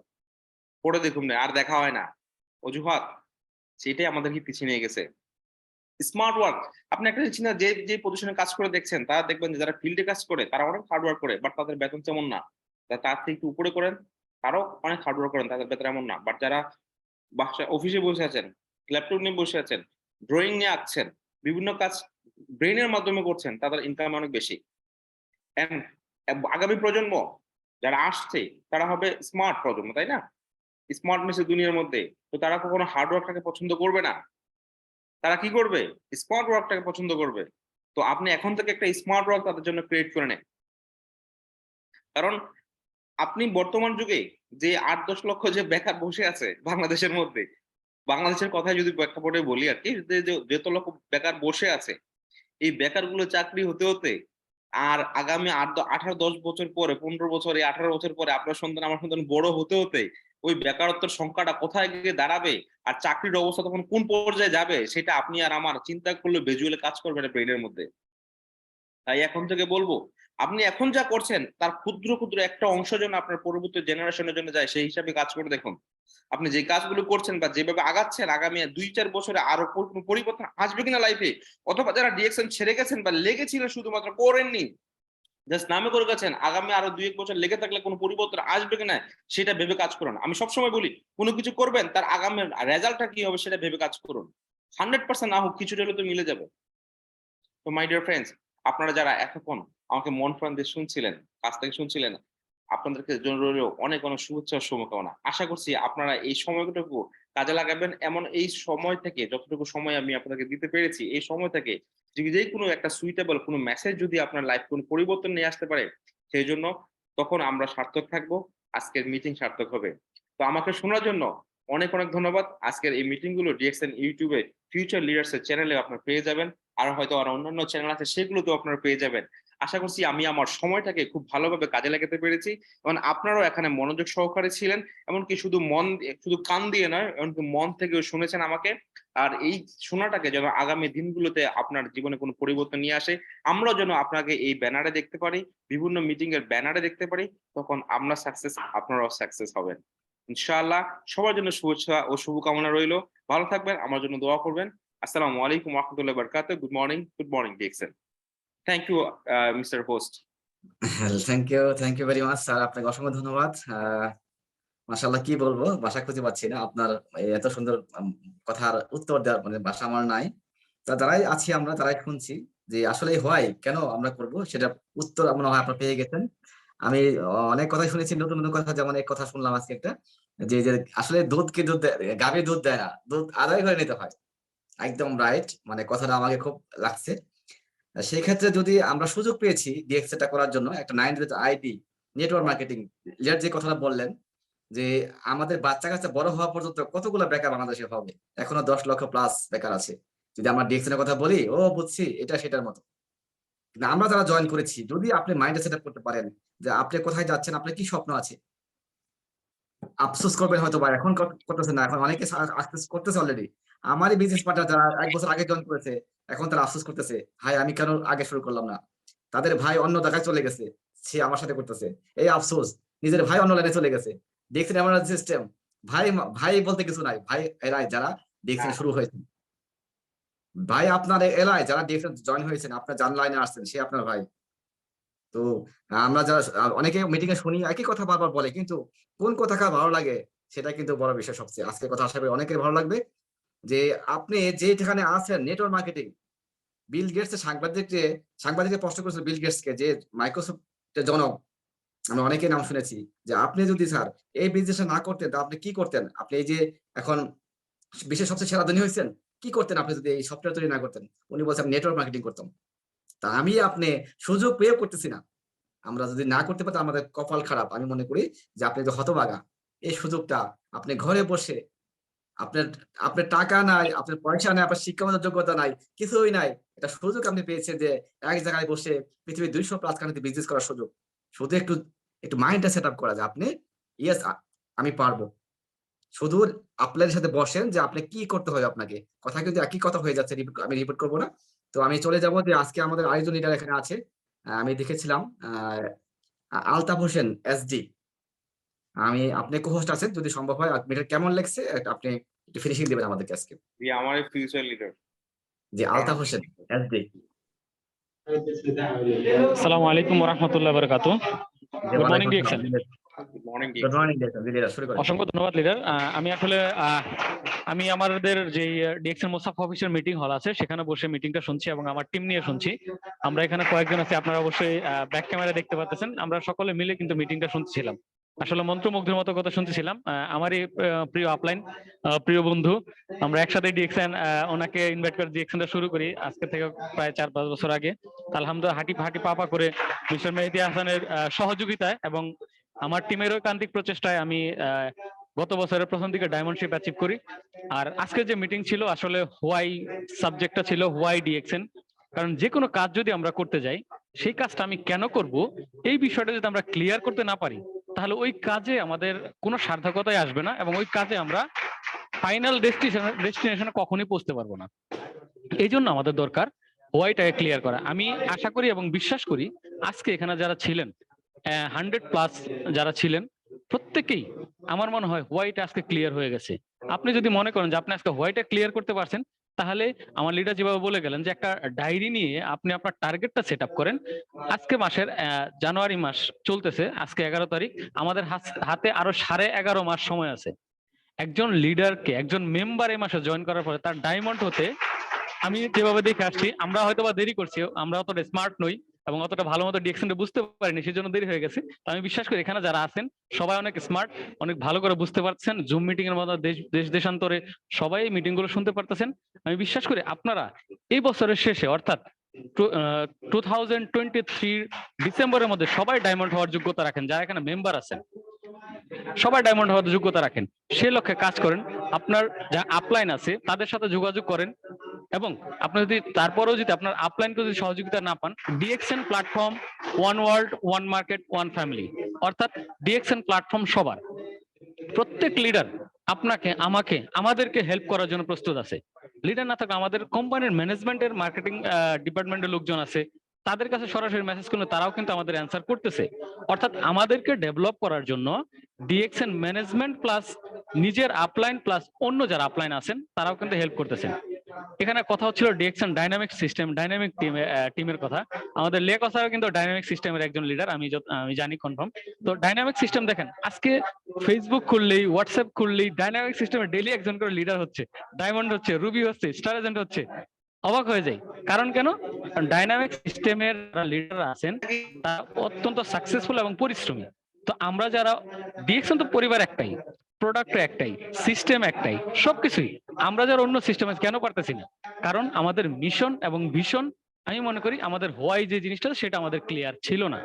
পড়ে দেখুন না, আর দেখা হয় না, অজুহাত। সেটাই আমাদেরকে পিছিয়ে নিয়ে গেছে। স্মার্ট ওয়ার্ক, আপনি একটা জিনিস না, যে যে পজিশনে কাজ করে দেখছেন তারা দেখবেন যে যারা ফিল্ডে কাজ করে তারা অনেক হার্ড ওয়ার্ক করে, বাট তাদের বেতন তেমন না। তার থেকে একটু উপরে করেন, তারাও অনেক হার্ড ওয়ার্ক করেন, তাদের বেতন এমন না। বাট যারা বাসায় অফিসে বসে আছেন, ল্যাপটপ নিয়ে বসে আছেন, ড্রয়িং নিয়ে আঁকছেন, বিভিন্ন কাজ ব্রেইনের মাধ্যমে করছেন, তাদের ইনকাম অনেক বেশি। এন্ড আগামী প্রজন্ম যারা আসছে তারা হবে স্মার্ট প্রজন্ম, তাই না? স্মার্টনেসের দুনিয়ার মধ্যে, তো তারা কখনো হার্ড ওয়ার্কটাকে পছন্দ করবে না, তারা কি করবে? স্মার্ট ওয়ার্কটাকে পছন্দ করবে। তো আপনি এখন থেকে একটা স্মার্ট ওয়ার্ক তাদের জন্য ক্রিয়েট করে নেন। কারণ আপনি বর্তমান যুগে যে ৮-১০ লক্ষ যে বেকার বসে আছে বাংলাদেশের মধ্যে, বাংলাদেশের কথাই যদি প্রেক্ষাপটে বলি আর কি, যে যত লক্ষ বেকার বসে আছে, এই বেকারগুলো চাকরি হতে হতে আর আগামী 18-10 বছর পরে, 15 বছর, 18 বছর পরে আপনার সন্তান আমার সন্তান বড় হতে হতে ওই বেকারত্বের সংখ্যাটা কোথায় গিয়ে দাঁড়াবে আর চাকরির অবস্থা তখন কোন পর্যায়ে যাবে, সেটা আপনি আর আমার চিন্তা করলে ভিজুয়ালি কাজ করবে না ব্রেইনের মধ্যে। তাই এখন থেকে বলবো, আপনি এখন যা করছেন তার ক্ষুদ্র ক্ষুদ্র একটা অংশ যেন আপনার পরবর্তী জেনারেশনের জন্য যায়, সেই হিসাবে কাজ করে দেখুন। আপনি যে কাজগুলো করছেন বা যেভাবে আগাচ্ছেন, আগামী 2-4 বছরে আরো কোনো পরিবর্তন আসবে কিনা লাইফে, অথবা যারা ডিএক্সএন ছেড়ে গেছেন বা লেগেছিলেন শুধুমাত্র করেননি, জাস্ট নামে করে গেছেন, আগামী আরো 2-1 বছর লেগে থাকলে কোনো পরিবর্তন আসবে কিনা সেটা ভেবে কাজ করুন। আমি সবসময় বলি কোনো কিছু করবেন তার আগামী রেজাল্টটা কি হবে সেটা ভেবে কাজ করুন। 100% না হোক কিছুটা হলে তো মিলে যাবে। তো মাই ডিয়ার ফ্রেন্ডস, আপনারা যারা এতক্ষণ আমাকে মন প্রাণ দিয়ে শুনছিলেন, কাছ থেকে শুনছিলেন, আপনাদেরকে জন্য রইল অনেক অনেক শুভেচ্ছা ও শুভকামনা। আশা করছি আপনারা এই সময়টুকু কাজে লাগাবেন। এমন এই সময় থেকে যতটুকু সময় আমি আপনাদেরকে দিতে পেরেছি, এই সময় থেকে যদি যে কোনো একটা সুইটেবল কোনো মেসেজ যদি আপনার লাইফ কোনো পরিবর্তন নিয়ে আসতে পারে, সেই জন্য তখন আমরা সার্থক থাকবো, আজকের মিটিং সার্থক হবে। তো আমাকে শোনার জন্য অনেক অনেক ধন্যবাদ। আজকের এই মিটিং গুলো ডিএক্সএন ইউটিউবে ফিউচার লিডার্স এর চ্যানেলে আপনারা পেয়ে যাবেন, আর হয়তো আর অন্যান্য চ্যানেল আছে সেগুলোতেও আপনারা পেয়ে যাবেন। আশা করছি আমি আমার সময়টাকে খুব ভালোভাবে কাজে লাগাতে পেরেছি এবং আপনারাও এখানে মনোযোগ সহকারে ছিলেন, এমনকি শুধু কান দিয়ে নয়, এমনকি মন থেকেও শুনেছেন আমাকে। আর এই শোনাটাকে যেন আগামী দিনগুলোতে আপনার জীবনে কোনো পরিবর্তন নিয়ে আসে, আমরাও যেন আপনাকে এই ব্যানারে দেখতে পারি, বিভিন্ন মিটিং এর ব্যানারে দেখতে পারি, তখন আমরা সাকসেস, আপনারাও সাকসেস হবেন ইনশাআল্লাহ। সবার জন্য শুভেচ্ছা ও শুভকামনা রইল। ভালো থাকবেন, আমার জন্য দোয়া করবেন। আসসালামু আলাইকুম ওয়া রাহমাতুল্লাহি ওয়া বারাকাতুহু। Good morning DXN. Thank you mister host. Thank you very much sir, আপনাকে অসংখ্য ধন্যবাদ। মাশাআল্লাহ, কি বলবো, ভাষা খুঁজে পাচ্ছি না আপনার এত সুন্দর কথার উত্তর দেওয়ার, মানে ভাষা আমার নাই। তা যারাই আছি আমরা, তারাই শুনছি যে আসলে হয় কেন আমরা করব, সেটা উত্তর মনে হয় আপনারা পেয়ে গেছেন। আমি অনেক কথাই শুনেছি, নতুন নতুন কথা, যেমন এক কথা শুনলাম আজকে একটা, যে আসলে দুধ গাভী দুধ দেয় না, দুধ আদায় করে নিতে হয়। একদম রাইট, মানে কথাটা আমাকে খুব লাগছে। সেই ক্ষেত্রে যদি আমরা সুযোগ পেয়েছি ডিএক্সটা করার জন্য, একটা 9 আইডি নেটওয়ার্ক মার্কেটিং, যে কথাটা বললেন যে আমাদের বাচ্চা কাচ্চা বড় হওয়া পর্যন্ত কতগুলো বেকার বাংলাদেশে হবে, এখনো 10 লক্ষ প্লাস বেকার আছে। যদি আমরা ডিএক্সের কথা বলি, ও বুঝছি এটা সেটার মতো। কিন্তু আমরা যারা জয়েন করেছি, যদি আপনি মাইন্ডে সেট আপ করতে পারেন যে আপনি কোথায় যাচ্ছেন, আপনার কি স্বপ্ন আছে, আফসোস করবেন হয়তো বা এখন করতেছেন না, এখন অনেকে আফসোস করতেছে অলরেডি। আমারই বিজনেস পার্টনার যারা 1 বছর আগে জয়েন করেছে, এখন তারা আফসোস করতেছে, হাই আমি কেন আগে শুরু করলাম না। তাদের ভাই অন্য জায়গায় চলে গেছে, সে আমার সাথে করতেছে এই আফসোস। নিজের ভাই অন্য লাইনে চলে গেছে। দেখছেন এমন সিস্টেম, ভাই ভাই বলতে কিছু নাই, ভাই এরাই যারা দেখছেন শুরু হয়েছে, ভাই আপনার এলাকায় যারা দেখছেন জয়েন হয়েছেন, আপনার জান লাইনে আসছেন, সে আপনার ভাই। তো আমরা যারা অনেকে মিটিং এ শুনি একই কথা বারবার বলে, কিন্তু কোন কথাটা ভালো লাগে সেটা কিন্তু বড় বিষয় সবচেয়ে। আজকে কথা আশা করি অনেকের ভালো লাগবে, যে আপনি যেখানে আছেন নেটওয়ার্ক মার্কেটিং। বিল গেটস সাংবাদিককে প্রশ্ন করেছিল বিল গেটস কে, যে মাইক্রোসফটের জনক, আমরা অনেকেই নাম শুনেছি, যে আপনি যদি স্যার এই বিজনেসটা না করতেন, তা আপনি কি করতেন, আপনি এই যে এখন বিশ্বের সবচেয়ে সেরা ধনী হয়েছেন, কি করতেন আপনি যদি এই সফটওয়্যার তৈরি না করতেন। উনি বলছেন নেটওয়ার্ক মার্কেটিং করতাম। তা আমি আপনি সুযোগ পেয়ে করতেছি না। আমরা যদি না করতে পারতাম আমাদের কপাল খারাপ। আমি মনে করি যে আপনি যে হতভাগা, এই সুযোগটা আপনি ঘরে বসে, আপনার আপনার টাকা নাই, আপনার পয়সা নাই, আপনার শিক্ষাগত যোগ্যতা নাই, কিছুই নাই, এটা সুযোগ আপনি পেয়েছেন যে এক জায়গায় বসে পৃথিবীর 200+ কান্ট্রিতে বিজনেস করার সুযোগ। শুধু একটু একটু মাইন্ডটা সেট আপ করা যায়, আপনি ইয়েস আমি পারবো। শুধু আপনাদের সাথে বসেন যে আপনি কি করতে হয় আপনাকে। কথা কিন্তু একই কথা হয়ে যাচ্ছে, আমি রিপিট করবো না। তো আমি চলে যাব যে আজকে আমাদের আরেকজন লিডার এখানে আছে। আমি দেখেছিলাম আলতাফ হোসেন এসডি। আপনি কো-হোস্ট আছেন, যদি সম্ভব হয় এটা কেমন লাগছে আপনি একটু ফিনিশিং দিবেন আমাদেরকে আজকে। আমার ফিউচার লিডার জি, আলতাফ হোসেন এসডি। আসসালামু আলাইকুম ওয়া রাহমাতুল্লাহি ওয়া বারাকাতুহু। Good morning DXN. Good morning good morning leader, শুরু করেন। অসংখ্য ধন্যবাদ লিডার। আমি আসলে আমি আমাদের যে ডিএক্সএন মোসাফা অফিসের মিটিং হল আছে, সেখানে বসে মিটিংটা শুনছি এবং আমার টিম নিয়ে শুনছি। আমরা এখানে কয়েকজন আছি, আপনারা অবশ্যই ব্যাক ক্যামেরা দেখতে পাচ্ছেন। আমরা সকলে মিলে কিন্তু মিটিংটা শুনছিলাম, আসলে মন্ত্রমুগ্ধের মতো কথা শুনতেছিলাম। আমারই প্রিয় আপলাইন, প্রিয় বন্ধু, আমরা একসাথে ডিএক্সএন, ওনাকে ইনভাইট করে ডিএক্সএনটা শুরু করি আজকে থেকে প্রায় 4-5 বছর আগে। আলহামদুলিল্লাহ হাঁটি পাপা করে মিস্টার মেহেদী হাসানের সহযোগিতায় এবং আমার টিমেরও কান্তিক প্রচেষ্টায় আমি গত বছরের প্রথম দিকে ডায়মন্ডশিপ অ্যাচিভ করি। আর আজকে যে মিটিং ছিল, আসলে হোয়াই সাবজেক্টটা ছিল, হোয়াই ডিএক্সএন। কারণ যে কোনো কাজ যদি আমরা করতে যাই, সেই কাজটা আমি কেন করব, এই বিষয়টা যদি আমরা ক্লিয়ার করতে না পারি, তাহলে ওই কাজে আমাদের কোনো সার্থকতাই আসবে না এবং ওই কাজে আমরা ফাইনাল ডেস্টিনেশনে কখনোই পৌঁছতে পারবো না। এই জন্য আমাদের দরকার হোয়াইটাকে ক্লিয়ার করা। আমি আশা করি এবং বিশ্বাস করি আজকে এখানে যারা ছিলেন 100+ যারা ছিলেন, প্রত্যেকেই আমার মনে হয় হোয়াইট আজকে ক্লিয়ার হয়ে গেছে। আপনি যদি মনে করেন যে আপনি আজকে হোয়াইটটা ক্লিয়ার করতে পারছেন, তাহলে আমার লিডার যেভাবে বলে গেলেন যে একটা ডায়েরি নিয়ে আপনি আপনার টার্গেটটা সেট আপ করেন। আজকে মাসের জানুয়ারি মাস চলতেছে, আজকে 11 তারিখ, আমাদের হাতে আরো 11.5 মাস সময় আছে। একজন লিডারকে, একজন মেম্বার এই মাসে জয়েন করার পরে তার ডায়মন্ড হতে, আমি যেভাবে দেখে আসছি, আমরা হয়তো বা দেরি করছি, আমরা অতটা স্মার্ট নই এবং অতটা ভালো মতো ডিরেকশনটা বুঝতে পারিনি, সেজন্য দেরি হয়ে গেছে। তো আমি বিশ্বাস করি এখানে যারা আছেন সবাই অনেক স্মার্ট, অনেক ভালো করে বুঝতে পারছেন। জুম মিটিং এর মতো দেশ দেশান্তরে সবাই মিটিং গুলো শুনতে পারতেছেন। আমি বিশ্বাস করি আপনারা এই বছরের শেষে, অর্থাৎ 2023 ডিসেম্বরের মধ্যে সবাই ডায়মন্ড হওয়ার যোগ্যতা রাখেন যারা এখানে মেম্বার আছেন। সবাই ডায়মন্ড হওয়ার যোগ্যতা রাখেন, সে লক্ষ্যে কাজ করেন। আপনার যা আপলাইন আছে তাদের সাথে যোগাযোগ করেন, এবং আপনি যদি তারপরেও যদি আপনার আপলাইনকে যদি সহযোগিতা না পান, DXN platform, one world, one market, one family, অর্থাৎ ডিএক্সএন প্ল্যাটফর্ম সবার, প্রত্যেক লিডার আপনাকে, আমাকে, আমাদেরকে হেল্প করার জন্য প্রস্তুত আছে। লিডার না থাকলে আমাদের কোম্পানির ম্যানেজমেন্টের, মার্কেটিং ডিপার্টমেন্টের লোকজন আছে, তাদের কাছে সরাসরি মেসেজ করলে তারাও কিন্তু আমাদের অ্যান্সার করতেছে। অর্থাৎ আমাদেরকে ডেভেলপ করার জন্য ডিএক্সএন ম্যানেজমেন্ট প্লাস নিজের আপলাইন প্লাস অন্য যারা আপলাইন আছেন তারাও কিন্তু হেল্প করতেছেন। এখানে কথা হচ্ছিল ডিএক্সএন ডাইনামিক সিস্টেম, ডাইনামিক টিমের কথা। আমাদের লিয়াকত স্যারও কিন্তু ডাইনামিক সিস্টেমের একজন লিডার, আমি জানি কনফার্ম। তো ডাইনামিক সিস্টেম দেখেন, আজকে ফেসবুক খুললেই, হোয়াটসঅ্যাপ খুললেই ডাইনামিক সিস্টেমে ডেইলি একজন করে লিডার হচ্ছে, ডায়মন্ড হচ্ছে, রুবি হচ্ছে, স্টার এজেন্ট হচ্ছে। অবাক হয়ে যায়। কারণ কেন? ডাইনামিক সিস্টেমের যারা লিডার আছেন তারা অত্যন্ত সাকসেসফুল এবং পরিশ্রমী। তো আমরা যারা ডিএক্সএন, তো পরিবার একটাই, প্রোডাক্ট একটাই, সিস্টেম একটাই, সবকিছুই। আমরা যারা অন্য সিস্টেমে কেন পারতেছি না? কারণ আমাদের মিশন এবং ভিশন, আমি মনে করি আমাদের হোয়াই যে জিনিসটা সেটা আমাদের ক্লিয়ার ছিল না।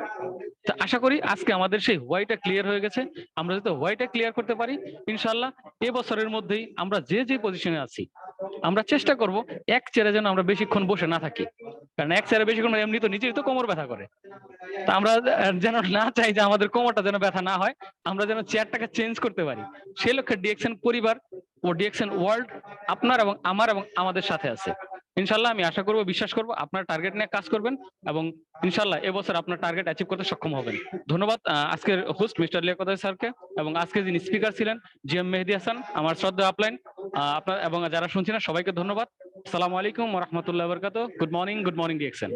তো আশা করি আজকে আমাদের সেই হোয়াইটা ক্লিয়ার হয়ে গেছে। আমরা যদি হোয়াইটা ক্লিয়ার করতে পারি, ইনশাল্লাহ এবছরের মধ্যেই আমরা যে পজিশনে আছি, আমরা চেষ্টা করব এক চেয়ারে যেন আমরা বেশিক্ষণ বসে না থাকি। কারণ এক চেয়ারে বেশিক্ষণ এমনি তো নিজেই তো কোমর ব্যথা করে। তা আমরা যেন না চাই যে আমাদের কোমরটা যেন ব্যথা না হয়, আমরা যেন চেয়ারটাকে চেঞ্জ করতে পারি। সেই লক্ষ্যে ডিএক্সএন পরিবার ও ডিএক্সএন ওয়ার্ল্ড আপনার এবং আমার এবং আমাদের সাথে আছে। ইনশাল্লাহ আমি আশা করব, বিশ্বাস করব আপনার টার্গেট নিয়ে কাজ করবেন এবং ইনশাল্লাহ এবছর আপনার টার্গেট অ্যাচিভ করতে সক্ষম হবেন। ধন্যবাদ আজকের হোস্ট মিস্টার লিয়াকত স্যারকে, এবং আজকে যিনি স্পিকার ছিলেন জিএম মেহেদী হাসান, আমার শ্রদ্ধা আপলাইন, আপনার এবং যারা শুনছিলেন সবাইকে ধন্যবাদ। আসসালামু আলাইকুম ওয়া রাহমাতুল্লাহি ওয়া বারাকাতুহু। Good morning DXN.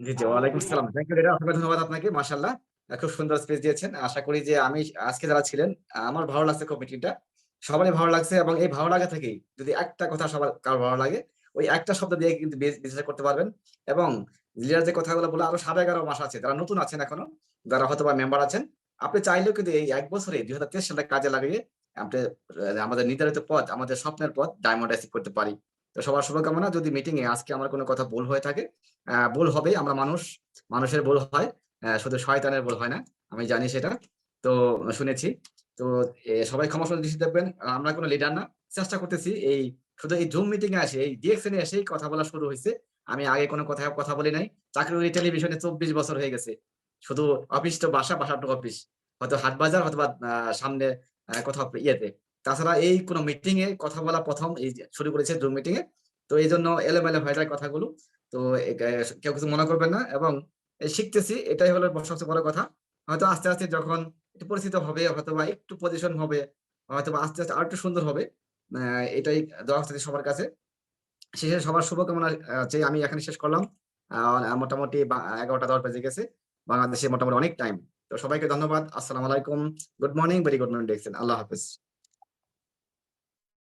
জি জি, ওয়ালাইকুম আসসালাম। থ্যাংক ইউ, অসংখ্য ধন্যবাদ আপনাকে। মাশাআল্লাহ, খুব সুন্দর স্পেস দিয়েছেন। আশা করি যে আমি আজকে যারা ছিলেন, আমার ভালো লাগছে খুব মিটিংটা, সবারই ভালো লাগছে। এবং এই ভালো লাগা থেকেই যদি একটা কথা সবার কারো ভালো লাগে, ওই একটা শব্দ দিয়ে কিন্তু বিজনেস করতে পারবেন। এবং লিডার যে কথাগুলো বলে, আরো 11.5 মাস আছে, যারা নতুন আছেন এখনো, যারা হয়তো বা মেম্বার আছেন, আপনি চাইলেও কিন্তু এই এক বছরে 2023 সালে কাজে লাগিয়ে আপনি আমাদের নির্ধারিত পথ, আমাদের স্বপ্নের পথ ডায়মন্ড অ্যাচিভ করতে পারি। তো সবার শুভকামনা। যদি মিটিং এ আজকে আমার কোনো কথা ভুল হয়ে থাকে, ভুল হবে, আমরা মানুষের ভুল হয়, শুধু শয়তানের ভুল হয় না, আমি জানি সেটা। তো শুনেছি। তো সবাই ক্ষমা সুন্দর দৃষ্টি দেখবেন। আমরা কোনো লিডার না, চেষ্টা করতেছি এই শুধু এই জুম মিটিং এ আসে, এই ডিএক্সএন এ এসেই কথা বলা শুরু হয়েছে। আমি আগে কোনো কথা বলি নাই। চাকরি টেলিভিশনে 24 বছর হয়ে গেছে। শুধু অফিস তো বাসা, বাসা টু অফিস, হয়তো হাট বাজার, হয়তো সামনে কোথাও ইয়েতে। তাছাড়া এই কোনো মিটিং এ কথা বলা প্রথম এই শুরু করেছে জুম মিটিং এ। তো এই জন্য এলোমেলো হয়ে যায় কথাগুলো। তো কেউ কিছু মনে করবেন না। এবং শিখতেছি, এটাই হলো সবচেয়ে বড় কথা। হয়তো আস্তে আস্তে যখন একটু পরিচিত হবে, হয়তো বা একটু পজিশন হবে, হয়তো বা আস্তে আস্তে আর একটু সুন্দর হবে। এটাই দোয়া করতেছি সবার কাছে। শেষে সবার শুভকামনা চেয়ে আমি এখানে শেষ করলাম। মোটামুটি 11টা 10 বেজে গেছে বাংলাদেশে, মোটামুটি অনেক টাইম। তো সবাইকে ধন্যবাদ। আসসালামু আলাইকুম, good morning, very good morning DXN. আল্লাহ হাফেজ।